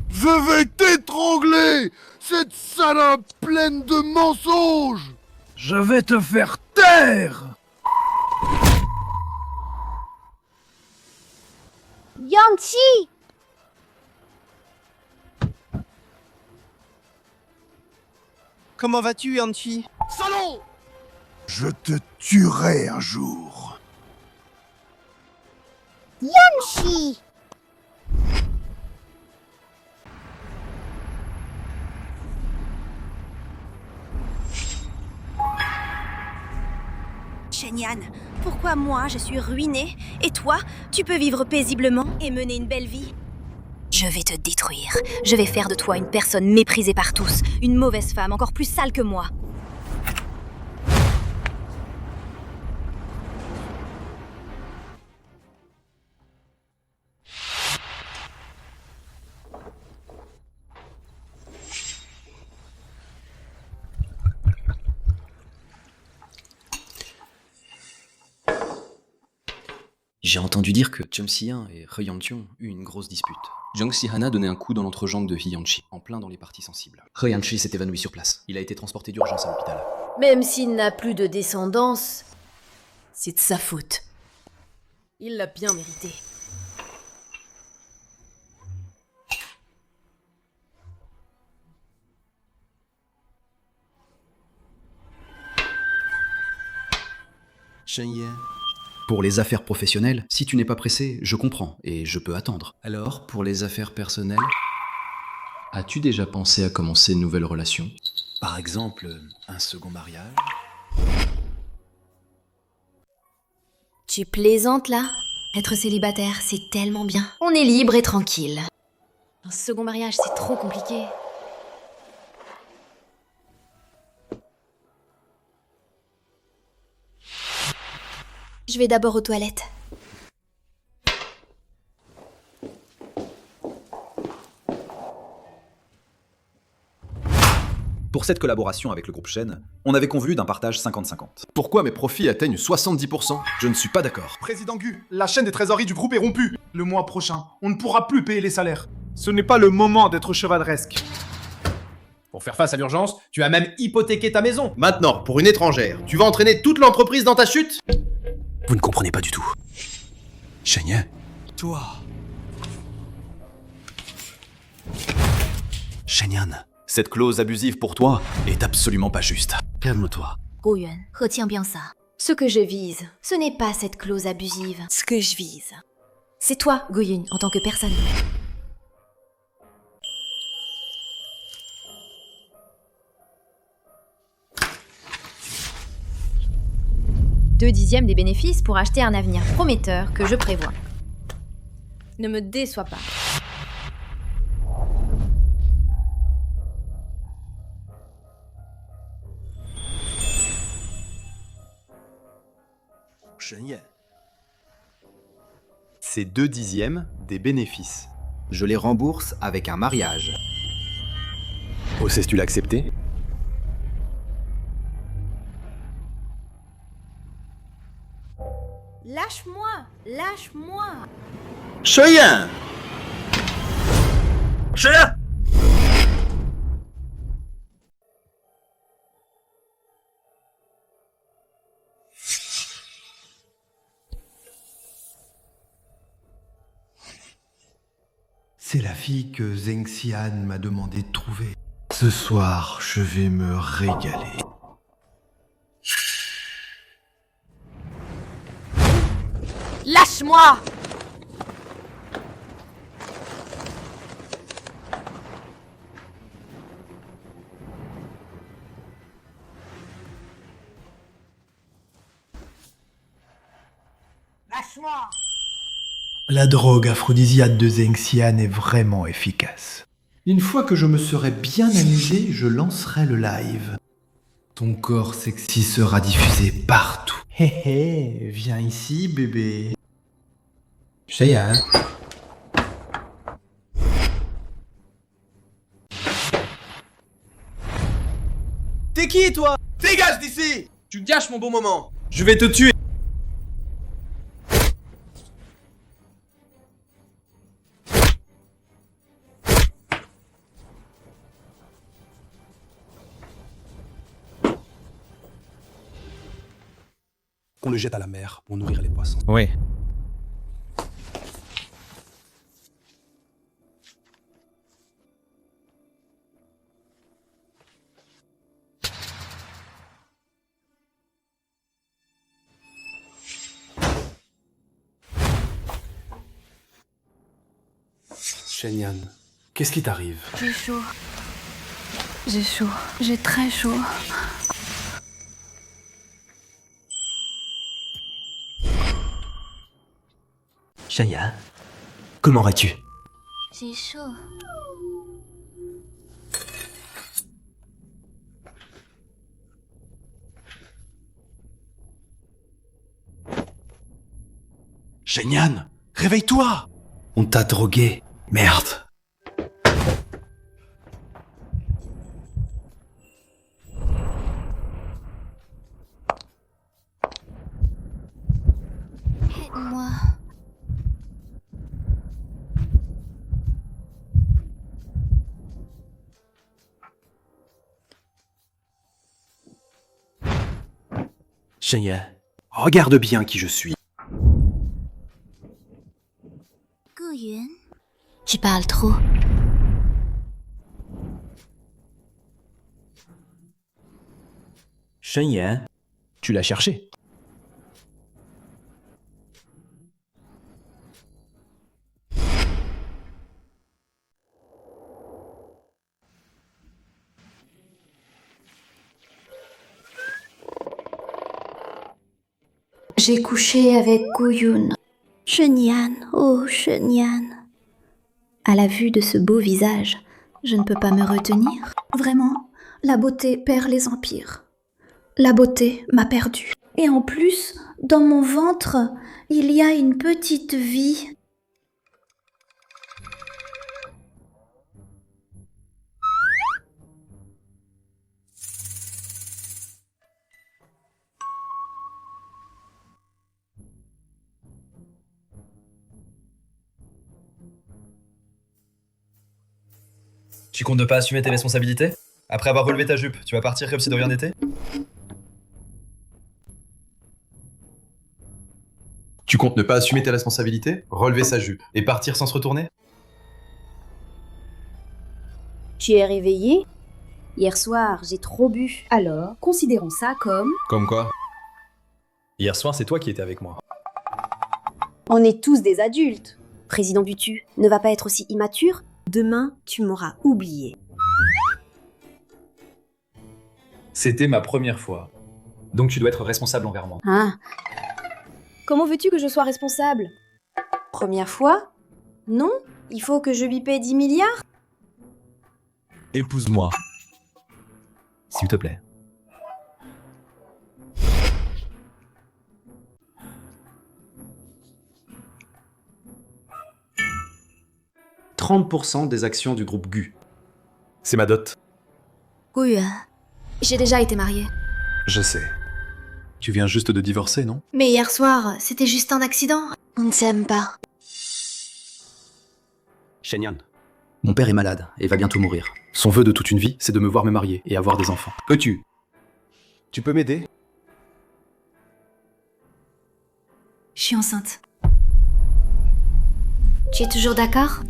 F: Je vais t'étrangler, cette salope pleine de mensonges! Je vais te faire taire!
Q: Yanchi!
G: Comment vas-tu, Yanchi?
F: Salaud! Je te tuerai un jour.
Q: Yanchi!
H: Shen Yan, pourquoi moi je suis ruinée et toi, tu peux vivre paisiblement et mener une belle vie? Je vais te détruire. Je vais faire de toi une personne méprisée par tous, une mauvaise femme encore plus sale que moi.
L: J'ai entendu dire que Chum Si-han et He Yantiong eu une grosse dispute. Jung Si-han a donné un coup dans l'entrejambe de He Yanchi, en plein dans les parties sensibles. He Yanchi s'est évanoui sur place. Il a été transporté d'urgence à l'hôpital.
V: Même s'il n'a plus de descendance, c'est de sa faute. Il l'a bien mérité.
L: Shen Ye. Pour les affaires professionnelles, si tu n'es pas pressé, je comprends, et je peux attendre. Alors, pour les affaires personnelles... As-tu déjà pensé à commencer une nouvelle relation?
F: Par exemple, un second mariage?
T: Tu plaisantes là? Être célibataire, c'est tellement bien. On est libre et tranquille. Un second mariage, c'est trop compliqué. Je vais d'abord aux toilettes.
M: Pour cette collaboration avec le groupe Shen, on avait convenu d'un partage 50-50.
C: Pourquoi mes profits atteignent 70%? Je ne suis pas d'accord.
J: Président Gu, la chaîne des trésoreries du groupe est rompue. Le mois prochain, on ne pourra plus payer les salaires. Ce n'est pas le moment d'être chevaleresque.
N: Pour faire face à l'urgence, tu as même hypothéqué ta maison.
G: Maintenant, pour une étrangère, tu vas entraîner toute l'entreprise dans ta chute?
C: Vous ne comprenez pas du tout. Shen.
J: Toi.
C: Shen, cette clause abusive pour toi est absolument pas juste. Calme-toi.
T: Goyuan, retiens bien ça. Ce que je vise, ce n'est pas cette clause abusive. Ce que je vise, c'est toi, Goyun, en tant que personne.
I: Deux dixièmes des bénéfices pour acheter un avenir prometteur que je prévois. Ne me déçois pas.
C: Shen.
L: C'est 2 dixièmes des bénéfices.
X: Je les rembourse avec un mariage.
M: Oses-tu l'accepter?
I: Lâche-moi! Lâche-moi!
G: Shen! Shen!
F: C'est la fille que Zheng Xian m'a demandé de trouver. Ce soir, je vais me régaler.
I: Lâche-moi! Lâche-moi!
F: La drogue aphrodisiaque de Zheng Xian est vraiment efficace. Une fois que je me serai bien amusé, je lancerai le live. Ton corps sexy sera diffusé partout. Hé hé, viens ici, bébé. Cheyenne.
G: T'es qui, toi? Dégage d'ici! Tu gâches mon bon moment. Je vais te tuer.
C: Qu'on le jette à la mer pour nourrir les poissons.
M: Oui.
C: Shen, qu'est-ce qui t'arrive?
S: J'ai chaud. J'ai chaud. J'ai très chaud.
C: Shen, comment vas-tu?
R: J'ai chaud.
C: Shen, réveille-toi! On t'a drogué. Merde.
R: Aide-moi.
C: Shen, regarde bien qui je suis.
R: Goyuan, tu parles trop.
C: Shen, tu l'as cherché.
A: J'ai couché avec Guyun.
R: Shenyan, oh Shenyan.
A: À la vue de ce beau visage, je ne peux pas me retenir. Vraiment, la beauté perd les empires. La beauté m'a perdue. Et en plus, dans mon ventre, il y a une petite vie.
B: Tu comptes ne pas assumer tes responsabilités? Après avoir relevé ta jupe, tu vas partir comme si de rien n'était?
L: Tu comptes ne pas assumer tes responsabilités, relever sa jupe et partir sans se retourner?
H: Tu es réveillé? Hier soir, j'ai trop bu. Alors, considérons ça comme...
B: Comme quoi? Hier soir, c'est toi qui étais avec moi.
H: On est tous des adultes. Président du TU ne va pas être aussi immature. Demain, tu m'auras oublié.
B: C'était ma première fois. Donc tu dois être responsable envers moi.
H: Ah. Comment veux-tu que je sois responsable? Première fois? Non, il faut que je lui paie 10 milliards?
B: Épouse-moi. S'il te plaît. «
L: 30% des actions du groupe GU. C'est ma dot.
T: Guyun, j'ai déjà été mariée.
K: Je sais. Tu viens juste de divorcer, non?
T: Mais hier soir, c'était juste un accident. On ne s'aime pas.
L: Shenyan, mon père est malade et va bientôt mourir. Son vœu de toute une vie, c'est de me voir me marier et avoir des enfants. Peux-tu? Tu peux m'aider?
T: Je suis enceinte. Tu es toujours d'accord?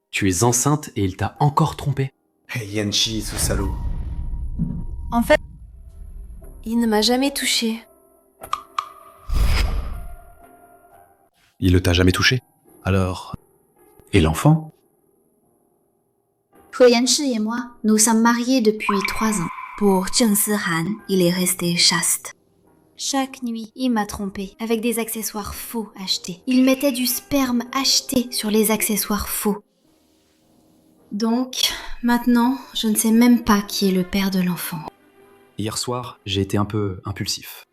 L: Tu es enceinte et il t'a encore trompé.
F: Hey Yanchi, ce salaud.
T: En fait, il ne m'a jamais touchée.
L: Il ne t'a jamais touché? Alors... Et l'enfant?
A: He Yanshi et moi, nous sommes mariés depuis 3 ans. Pour Zheng Sihan, il est resté chaste. Chaque nuit, il m'a trompée avec des accessoires faux achetés. Il mettait du sperme acheté sur les accessoires faux. Donc, maintenant, je ne sais même pas qui est le père de l'enfant.
L: Hier soir, j'ai été un peu impulsif.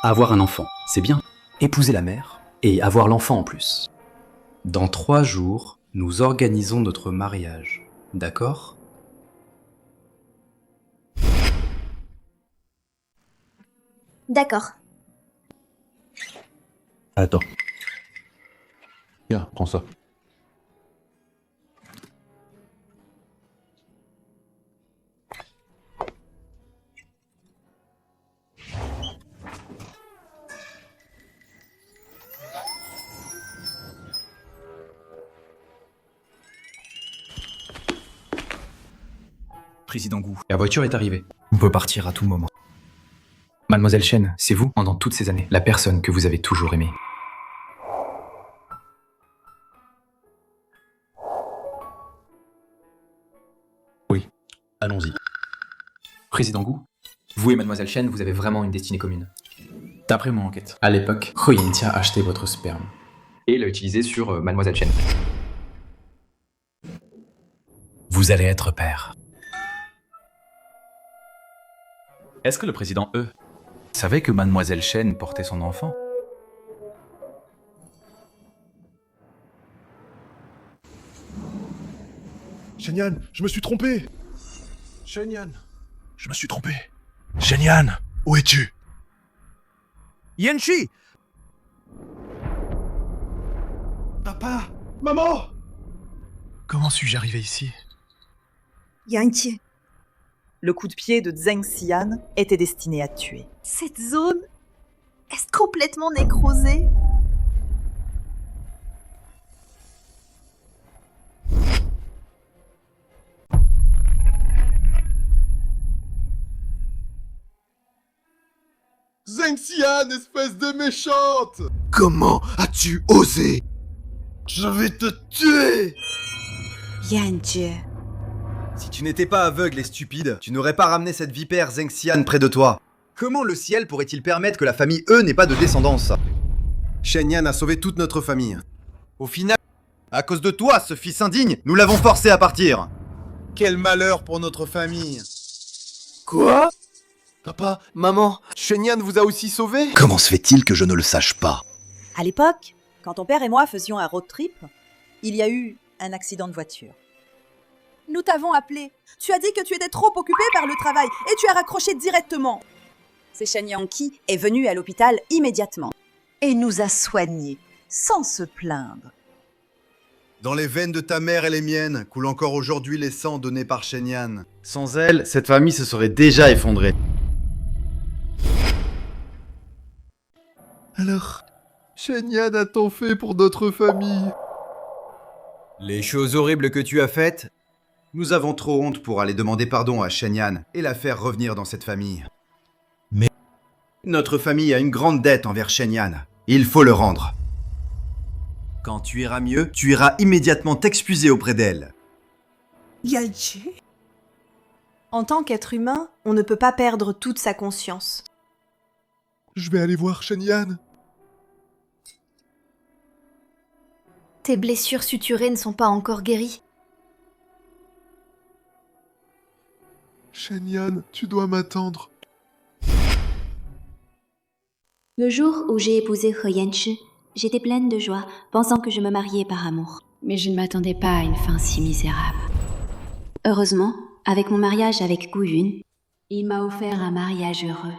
L: Avoir un enfant, c'est bien. Épouser la mère et avoir l'enfant en plus. Dans 3 jours, nous organisons notre mariage. D'accord?
H: D'accord.
K: Attends. Tiens, prends ça.
O: Président Gu.
L: La voiture est arrivée.
O: On peut partir à tout moment.
L: Mademoiselle Shen, c'est vous, pendant toutes ces années, la personne que vous avez toujours aimée. Oui, allons-y. Président Gu, vous et Mademoiselle Shen, vous avez vraiment une destinée commune. D'après mon enquête, à l'époque, He Yanchi a acheté votre sperme et l'a utilisé sur Mademoiselle Shen.
O: Vous allez être père.
B: Est-ce que le président savait que Mademoiselle Shen portait son enfant?
F: Shenyan, je me suis trompé. Shenyan, je me suis trompé. Shenyan, où es-tu?
G: Yanchi!
F: Papa! Maman! Comment suis-je arrivé ici?
D: Yanchi. Le coup de pied de Zheng Sihan était destiné à tuer.
E: Cette zone est complètement nécrosée.
J: Zheng Sihan, espèce de méchante!
F: Comment as-tu osé? Je vais te tuer!
D: Yanchi.
C: Si tu n'étais pas aveugle et stupide, tu n'aurais pas ramené cette vipère Zengxian près de toi. Comment le ciel pourrait-il permettre que la famille E n'ait pas de descendance? Shen Yan a sauvé toute notre famille. Au final, à cause de toi, ce fils indigne, nous l'avons forcé à partir.
J: Quel malheur pour notre famille.
C: Quoi?
F: Papa, maman, Shen Yan vous a aussi sauvé?
C: Comment se fait-il que je ne le sache pas?
D: À l'époque, quand ton père et moi faisions un road trip, il y a eu un accident de voiture. Nous t'avons appelé. Tu as dit que tu étais trop occupé par le travail et tu as raccroché directement. C'est Shen Yanqi est venu à l'hôpital immédiatement et nous a soignés sans se plaindre.
C: Dans les veines de ta mère et les miennes coulent encore aujourd'hui les sangs donnés par Shen Yan. Sans elle, cette famille se serait déjà effondrée.
F: Alors, Shen Yan a-t-on fait pour notre famille?
C: Les choses horribles que tu as faites, nous avons trop honte pour aller demander pardon à Shen Yan et la faire revenir dans cette famille.
O: Mais...
C: Notre famille a une grande dette envers Shen Yan. Il faut le rendre. Quand tu iras mieux, tu iras immédiatement t'excuser auprès d'elle.
D: Yanqi ? En tant qu'être humain, on ne peut pas perdre toute sa conscience.
F: Je vais aller voir Shen Yan.
A: Tes blessures suturées ne sont pas encore guéries.
F: Shen Yan, tu dois m'attendre.
A: Le jour où j'ai épousé He Yanshi, j'étais pleine de joie, pensant que je me mariais par amour. Mais je ne m'attendais pas à une fin si misérable. Heureusement, avec mon mariage avec Gu Yun, il m'a offert un mariage heureux.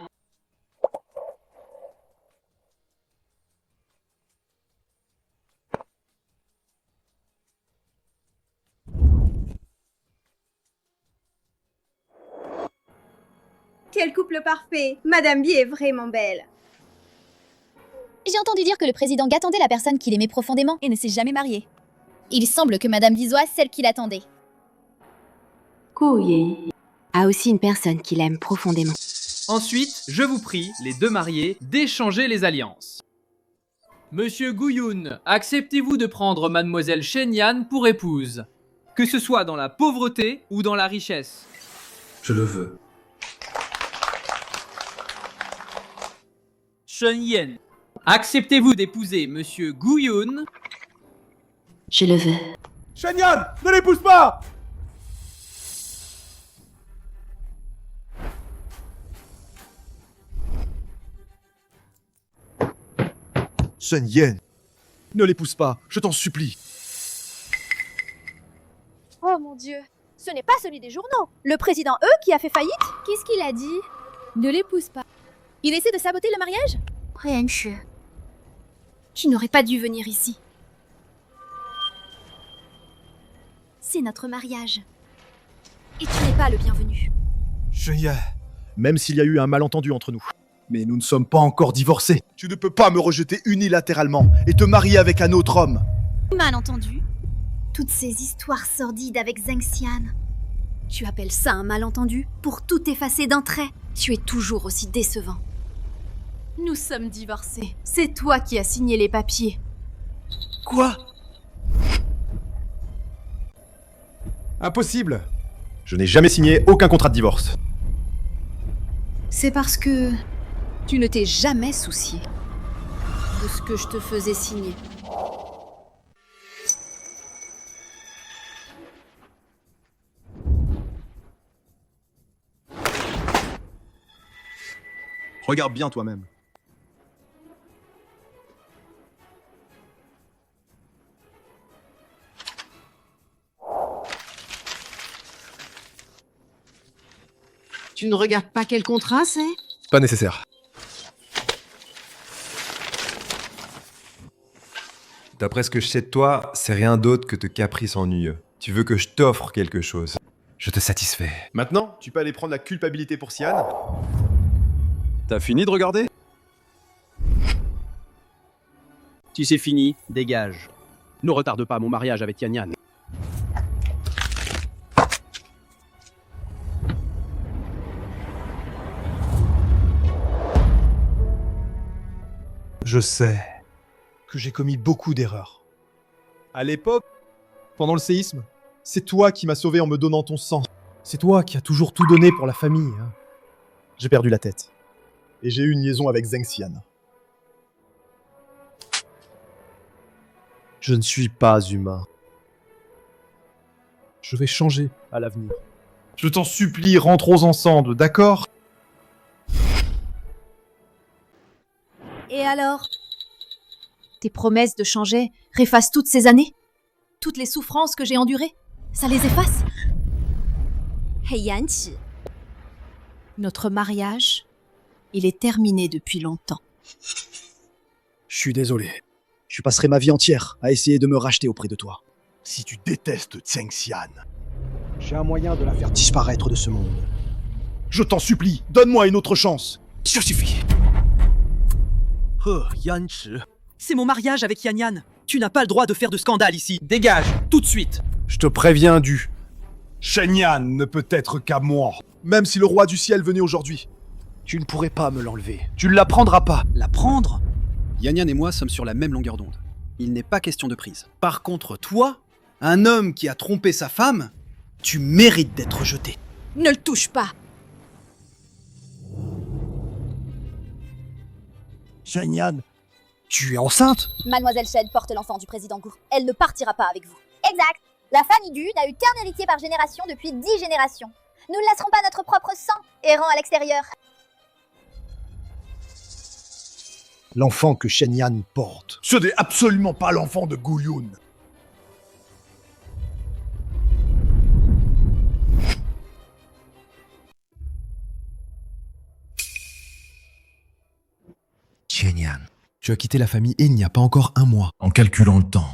H: Quel couple parfait! Madame Bi est vraiment belle.
I: J'ai entendu dire que le président attendait la personne qu'il aimait profondément et ne s'est jamais marié. Il semble que Madame Bi soit celle qu'il attendait.
A: Gu Yun a aussi une personne qu'il aime profondément.
P: Ensuite, je vous prie, les deux mariés, d'échanger les alliances. Monsieur Gu Yun, acceptez-vous de prendre Mademoiselle Shen Yan pour épouse? Que ce soit dans la pauvreté ou dans la richesse.
C: Je le veux.
P: Shen Yan, acceptez-vous d'épouser Monsieur Gu Yun?
A: Je le veux.
J: Shen Yan, ne l'épouse pas!
F: Shen Yan, ne l'épouse pas, je t'en supplie.
E: Oh mon Dieu, ce n'est pas celui des journaux. Le président E qui a fait faillite?
I: Qu'est-ce qu'il a dit? Ne l'épouse pas. Il essaie de saboter le mariage?
A: Yanshi,
I: Tu n'aurais pas dû venir ici. C'est notre mariage. Et tu n'es pas le bienvenu.
F: Shen Yan, même s'il y a eu un malentendu entre nous, mais nous ne sommes pas encore divorcés. Tu ne peux pas me rejeter unilatéralement et te marier avec un autre homme.
I: Malentendu?
A: toutes ces histoires sordides avec Zengxian. Tu appelles ça un malentendu? Pour tout effacer d'un trait, tu es toujours aussi décevant. Nous sommes divorcés. C'est toi qui as signé les papiers.
F: Quoi? Impossible. Je n'ai jamais signé aucun contrat de divorce.
A: C'est parce que tu ne t'es jamais soucié de ce que je te faisais signer.
F: Regarde bien toi-même.
Q: Tu ne regardes pas quel contrat c'est?
F: Pas nécessaire.
K: D'après ce que je sais de toi, c'est rien d'autre que de caprices ennuyeux. Tu veux que je t'offre quelque chose. Je te satisfais.
F: Maintenant, tu peux aller prendre la culpabilité pour Sian.
M: T'as fini de regarder? Si c'est fini, dégage. Ne retarde pas mon mariage avec Yan Yan.
F: Je sais que j'ai commis beaucoup d'erreurs. À l'époque, pendant le séisme,
J: C'est toi qui m'as sauvé en me donnant ton sang. C'est toi qui as toujours tout donné pour la famille. Hein. J'ai perdu la tête. Et j'ai eu une liaison avec Zheng Xian. Je ne suis pas humain. Je vais changer à l'avenir. Je t'en supplie, rentrons ensemble, d'accord?
A: Et alors? Tes promesses de changer réeffacent toutes ces années? Toutes les souffrances que j'ai endurées? Ça les efface? Hey Yanqi, notre mariage, il est terminé depuis longtemps.
F: Je suis désolé. Je passerai ma vie entière à essayer de me racheter auprès de toi. Si tu détestes Zheng Xian, j'ai un moyen de la faire disparaître de ce monde. Je t'en supplie, donne-moi une autre chance. Ça suffit.
D: Oh, Yanchi. C'est mon mariage avec Yan Yan. Tu n'as pas le droit de faire de scandale ici. Dégage, tout de suite.
F: Je te préviens du. Shen Yan ne peut être qu'à moi. Même si le roi du ciel venait aujourd'hui. Tu ne pourrais pas me l'enlever. Tu ne la prendras pas.
D: La prendre?
L: Yan Yan et moi sommes sur la même longueur d'onde. Il n'est pas question de prise.
X: Par contre, toi, un homme qui a trompé sa femme, tu mérites d'être jeté.
H: Ne le touche pas.
F: Shen Yan, tu es enceinte?
H: Mademoiselle Shen porte l'enfant du président Gu. Elle ne partira pas avec vous. Exact. La famille Gu n'a eu qu'un héritier par génération depuis 10 générations. Nous ne laisserons pas notre propre sang errant à l'extérieur.
F: L'enfant que Shen Yan porte, ce n'est absolument pas l'enfant de Gu Yun.
K: Shen Yan, tu as quitté la famille il n'y a pas encore un mois. En calculant le temps,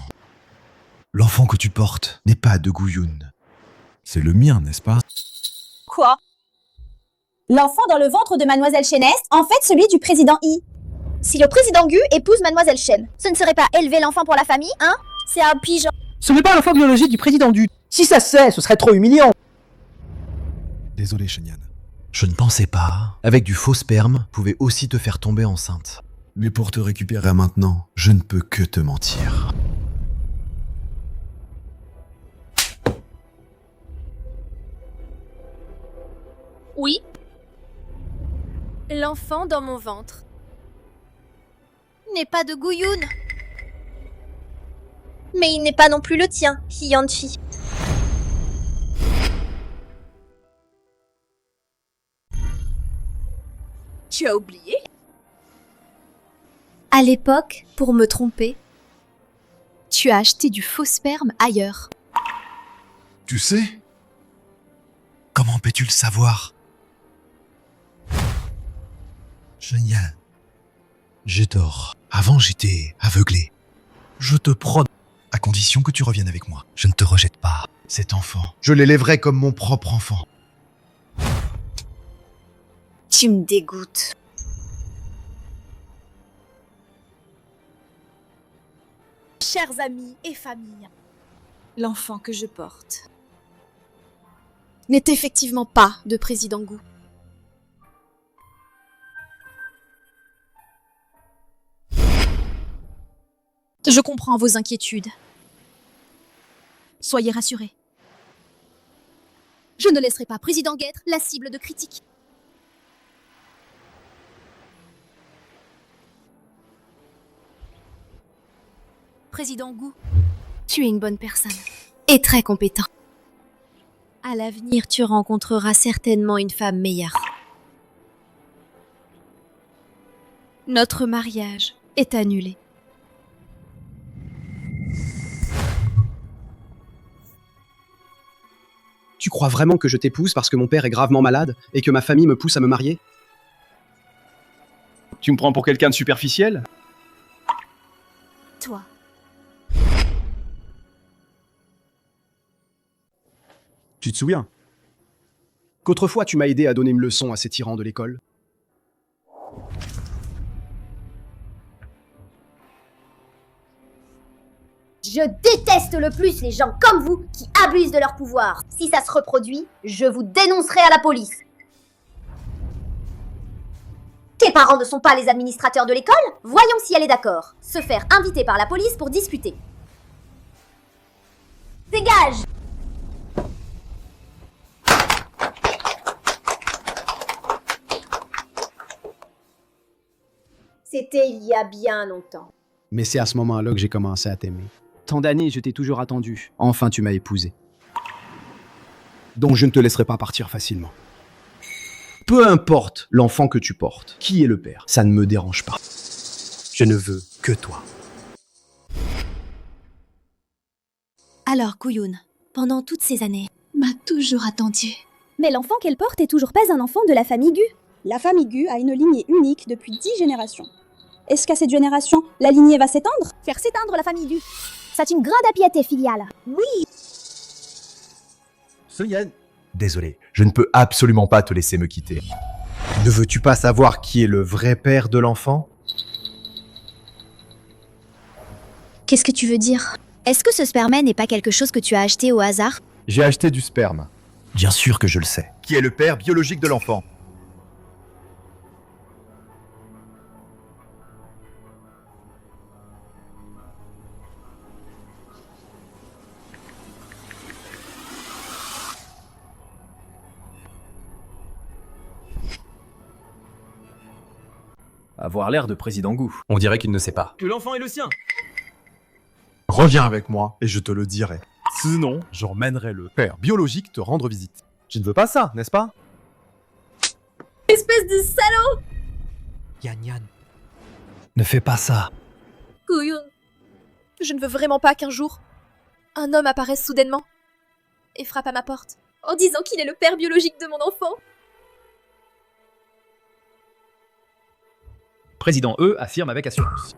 K: l'enfant que tu portes n'est pas de Gu Yun. C'est le mien, n'est-ce pas?
H: Quoi? L'enfant dans le ventre de Mademoiselle Shen est en fait celui du président Yi. Si le président Gu épouse Mademoiselle Shen, ce ne serait pas élever l'enfant pour la famille, hein? C'est un pigeon.
N: Ce n'est pas l'enfant biologique du président Gu. Si ça se sait, ce serait trop humiliant.
K: Désolé, Shen Yan. Je ne pensais pas. Avec du faux sperme, pouvait aussi te faire tomber enceinte. Mais pour te récupérer maintenant, je ne peux que te mentir.
I: Oui. L'enfant dans mon ventre n'est pas de Gu Yun.
H: Mais il n'est pas non plus le tien, Yanchi.
I: Tu as oublié?
A: À l'époque, pour me tromper, tu as acheté du faux sperme ailleurs.
K: Tu sais? Comment peux-tu le savoir? Shen Yan, j'ai tort. Avant, j'étais aveuglé. Je te promets, à condition que tu reviennes avec moi. Je ne te rejette pas. Cet enfant, je l'élèverai comme mon propre enfant.
A: Tu me dégoûtes.
H: Chers amis et familles,
A: L'enfant que je porte n'est effectivement pas de président Gu. Je comprends vos inquiétudes. Soyez rassurés. Je ne laisserai pas président Guêtre la cible de critiques. Président Gu, tu es une bonne personne et très compétent. À l'avenir, tu rencontreras certainement une femme meilleure. Notre mariage est annulé.
L: Tu crois vraiment que je t'épouse parce que mon père est gravement malade et que ma famille me pousse à me marier?
G: Tu me prends pour quelqu'un de superficiel?
A: Toi.
L: Tu te souviens qu'autrefois tu m'as aidé à donner une leçon à ces tyrans de l'école?
H: Je déteste le plus les gens comme vous qui abusent de leur pouvoir. Si ça se reproduit, je vous dénoncerai à la police. Tes parents ne sont pas les administrateurs de l'école? Voyons si elle est d'accord. Se faire inviter par la police pour discuter. Dégage!
E: C'était il y a bien longtemps.
X: Mais c'est à ce moment-là que j'ai commencé à t'aimer. Tant d'années, je t'ai toujours attendu. Enfin, tu m'as épousé. Donc je ne te laisserai pas partir facilement. Peu importe l'enfant que tu portes, qui est le père, ça ne me dérange pas. Je ne veux que toi.
T: Alors, Guyun, pendant toutes ces années, m'a toujours attendu.
A: Mais l'enfant qu'elle porte est toujours pas un enfant de la famille Gu. La famille Gu a une lignée unique depuis 10 générations. Est-ce qu'à cette génération, la lignée va s'éteindre? Faire s'éteindre la famille Gu. C'est une grande impiété filiale. Oui.
C: Soyan. Désolé, je ne peux absolument pas te laisser me quitter. Ne veux-tu pas savoir qui est le vrai père de l'enfant?
T: Qu'est-ce que tu veux dire? Est-ce que ce sperme n'est pas quelque chose que tu as acheté au hasard?
C: J'ai acheté du sperme.
O: Bien sûr que je le sais.
C: Qui est le père biologique de l'enfant?
L: Avoir l'air de président Gu.
K: On dirait qu'il ne sait pas.
G: Que l'enfant est le sien.
J: Reviens avec moi et je te le dirai. Sinon, j'emmènerai le père biologique te rendre visite. Tu ne veux pas ça, n'est-ce pas?
E: Espèce de salaud!
O: Yan. Ne fais pas ça.
E: Guyun, je ne veux vraiment pas qu'un jour, un homme apparaisse soudainement et frappe à ma porte en disant qu'il est le père biologique de mon enfant.
L: Président E affirme avec assurance.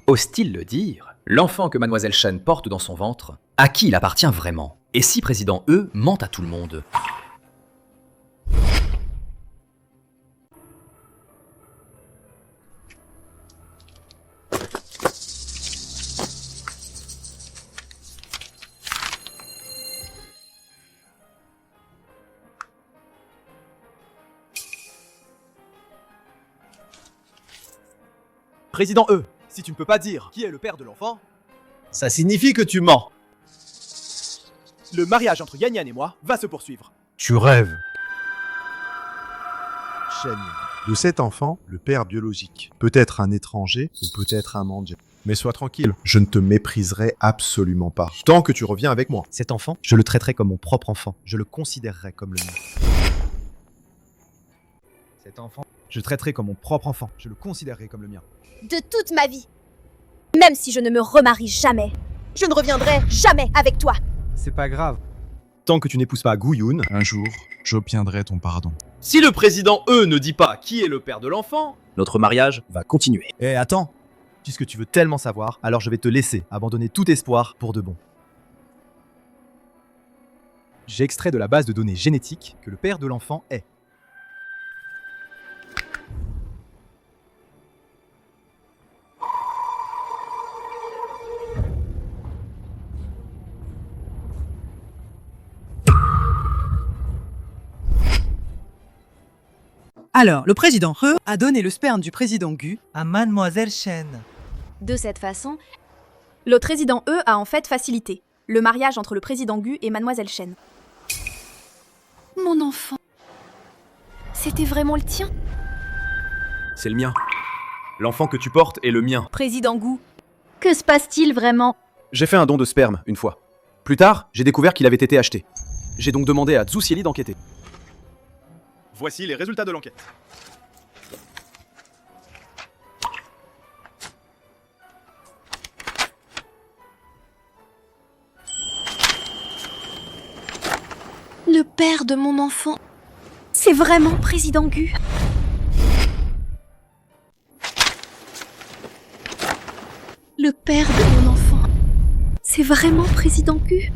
L: Ose-t-il le dire, l'enfant que Mademoiselle Shen porte dans son ventre, à qui il appartient vraiment? Et si Président E ment à tout le monde?
C: Président E, si tu ne peux pas dire qui est le père de l'enfant,
J: Ça signifie que tu mens.
C: le mariage entre Yan Yan et moi va se poursuivre.
O: Tu rêves.
J: Shen. De cet enfant, le père biologique peut être un étranger ou peut-être un mendiant. Mais sois tranquille, je ne te mépriserai absolument pas. Tant que tu reviens avec moi.
S: Cet enfant, je le traiterai comme mon propre enfant. Je le considérerai comme le mien. Cet enfant, je le traiterai comme mon propre enfant. Je le considérerai comme le mien.
E: De toute ma vie. Même si je ne me remarie jamais, je ne reviendrai jamais avec toi.
S: C'est pas grave. Tant que tu n'épouses pas Guyun,
J: un jour, j'obtiendrai ton pardon.
G: Si le président E ne dit pas qui est le père de l'enfant,
S: notre mariage va continuer. Eh, attends. Puisque tu veux tellement savoir, alors je vais te laisser abandonner tout espoir pour de bon. J'ai extrait de la base de données génétiques que le père de l'enfant est.
D: Alors, le président He a donné le sperme du président Gu
N: à Mademoiselle Shen.
T: De cette façon,
A: Le président E a en fait facilité le mariage entre le président Gu et Mademoiselle Shen.
T: mon enfant, c'était vraiment le tien?
L: C'est le mien. L'enfant que tu portes est le mien.
A: Président Gu,
T: Que se passe-t-il vraiment?
L: J'ai fait un don de sperme une fois. Plus tard, j'ai découvert qu'il avait été acheté. J'ai donc demandé à Zhu Xieli d'enquêter.
C: Voici les résultats de l'enquête.
T: Le père de mon enfant, c'est vraiment président Gu. Le père de mon enfant, c'est vraiment président Gu.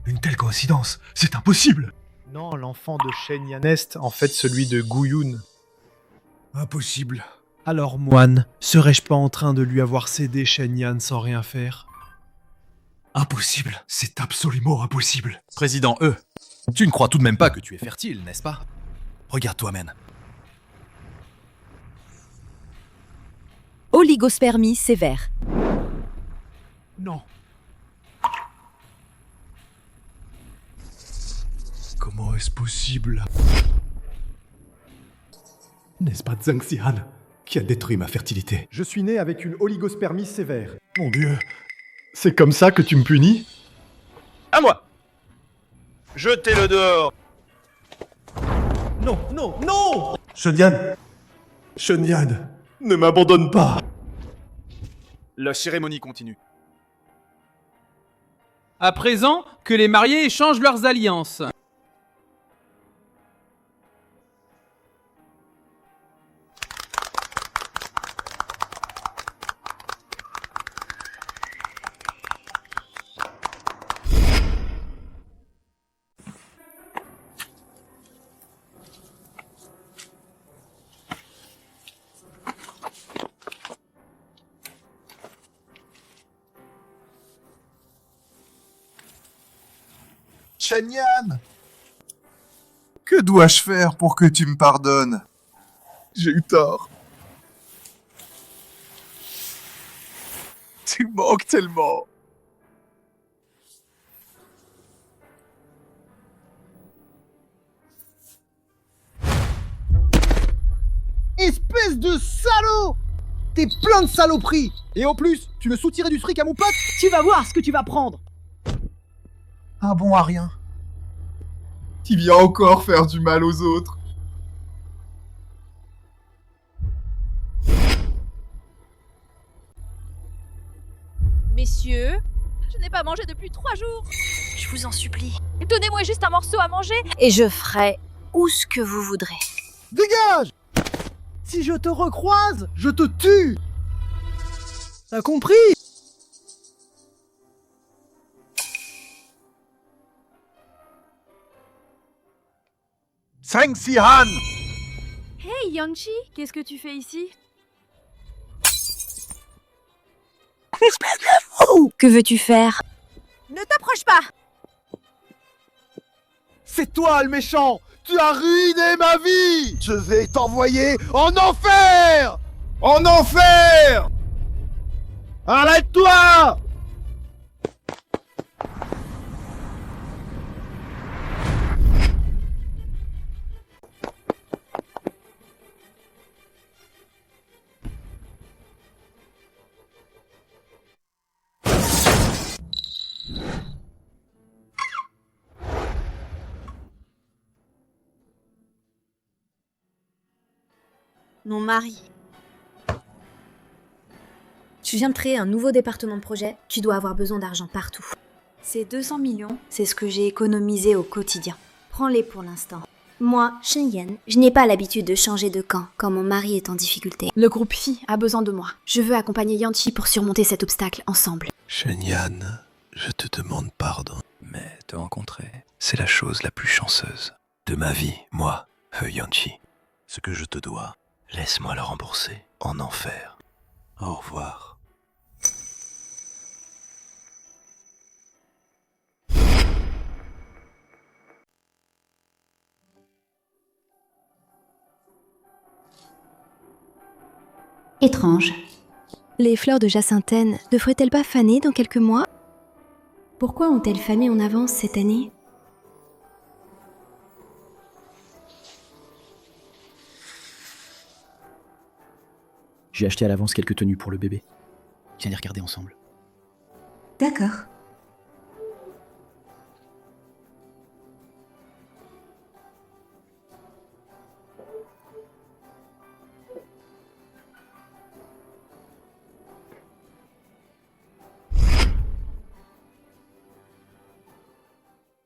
F: Une telle coïncidence, c'est impossible.
J: Non, l'enfant de Shen Yan est en fait celui de Guyun.
F: Impossible.
J: Alors moine, serais-je pas en train de lui avoir cédé Shen Yan sans rien faire?
F: Impossible. C'est absolument impossible.
C: Président E, tu ne crois tout de même pas que tu es fertile, n'est-ce pas? Regarde toi-même.
D: Oligospermie sévère.
F: Non. Comment est-ce possible? N'est-ce pas Zhang Xihan qui a détruit ma fertilité?
S: Je suis né avec une oligospermie sévère.
F: Mon Dieu, c'est comme ça que tu me punis?
G: À moi! Jetez-le dehors!
F: Non, non, non! Shenyan! Shenyan, ne m'abandonne pas!
G: La cérémonie continue.
P: À présent, que les mariés échangent leurs alliances.
J: Shenyan! Que dois-je faire pour que tu me pardonnes? J'ai eu tort. Tu manques tellement.
N: Espèce de salaud! T'es plein de saloperies! Et en plus, tu veux soutirer du fric à mon pote? Tu vas voir ce que tu vas prendre!
J: Un bon à rien. Qui vient encore faire du mal aux autres.
E: Messieurs, je n'ai pas mangé depuis 3 jours.
T: Je vous en supplie.
E: Donnez-moi juste un morceau à manger.
T: Et je ferai où ce que vous voudrez.
N: Dégage! Si je te recroise, je te tue! T'as compris?
J: Zhang Xihan!
I: Hey Yanchi, qu'est-ce que tu fais ici?
T: Espèce de fou! Que veux-tu faire?
E: Ne t'approche pas!
N: C'est toi le méchant! Tu as ruiné ma vie! Je vais t'envoyer en enfer! En enfer! Arrête-toi!
H: Mon mari. Tu viens de créer un nouveau département de projet, tu dois avoir besoin d'argent partout. Ces 200 millions, c'est ce que j'ai économisé au quotidien. Prends-les pour l'instant. Moi, Shenyan, je n'ai pas l'habitude de changer de camp quand mon mari est en difficulté.
A: Le groupe Phi a besoin de moi. Je veux accompagner Yanchi pour surmonter cet obstacle ensemble.
F: Shenyan, je te demande pardon. Mais te rencontrer, c'est la chose la plus chanceuse de ma vie, moi, Yanchi. Ce que je te dois, laisse-moi le rembourser en enfer. Au revoir.
A: Étrange. Les fleurs de Jacinthaine ne devraient-elles pas faner dans quelques mois? Pourquoi ont-elles fané en avance cette année?
L: J'ai acheté à l'avance quelques tenues pour le bébé. Viens les regarder ensemble.
A: D'accord.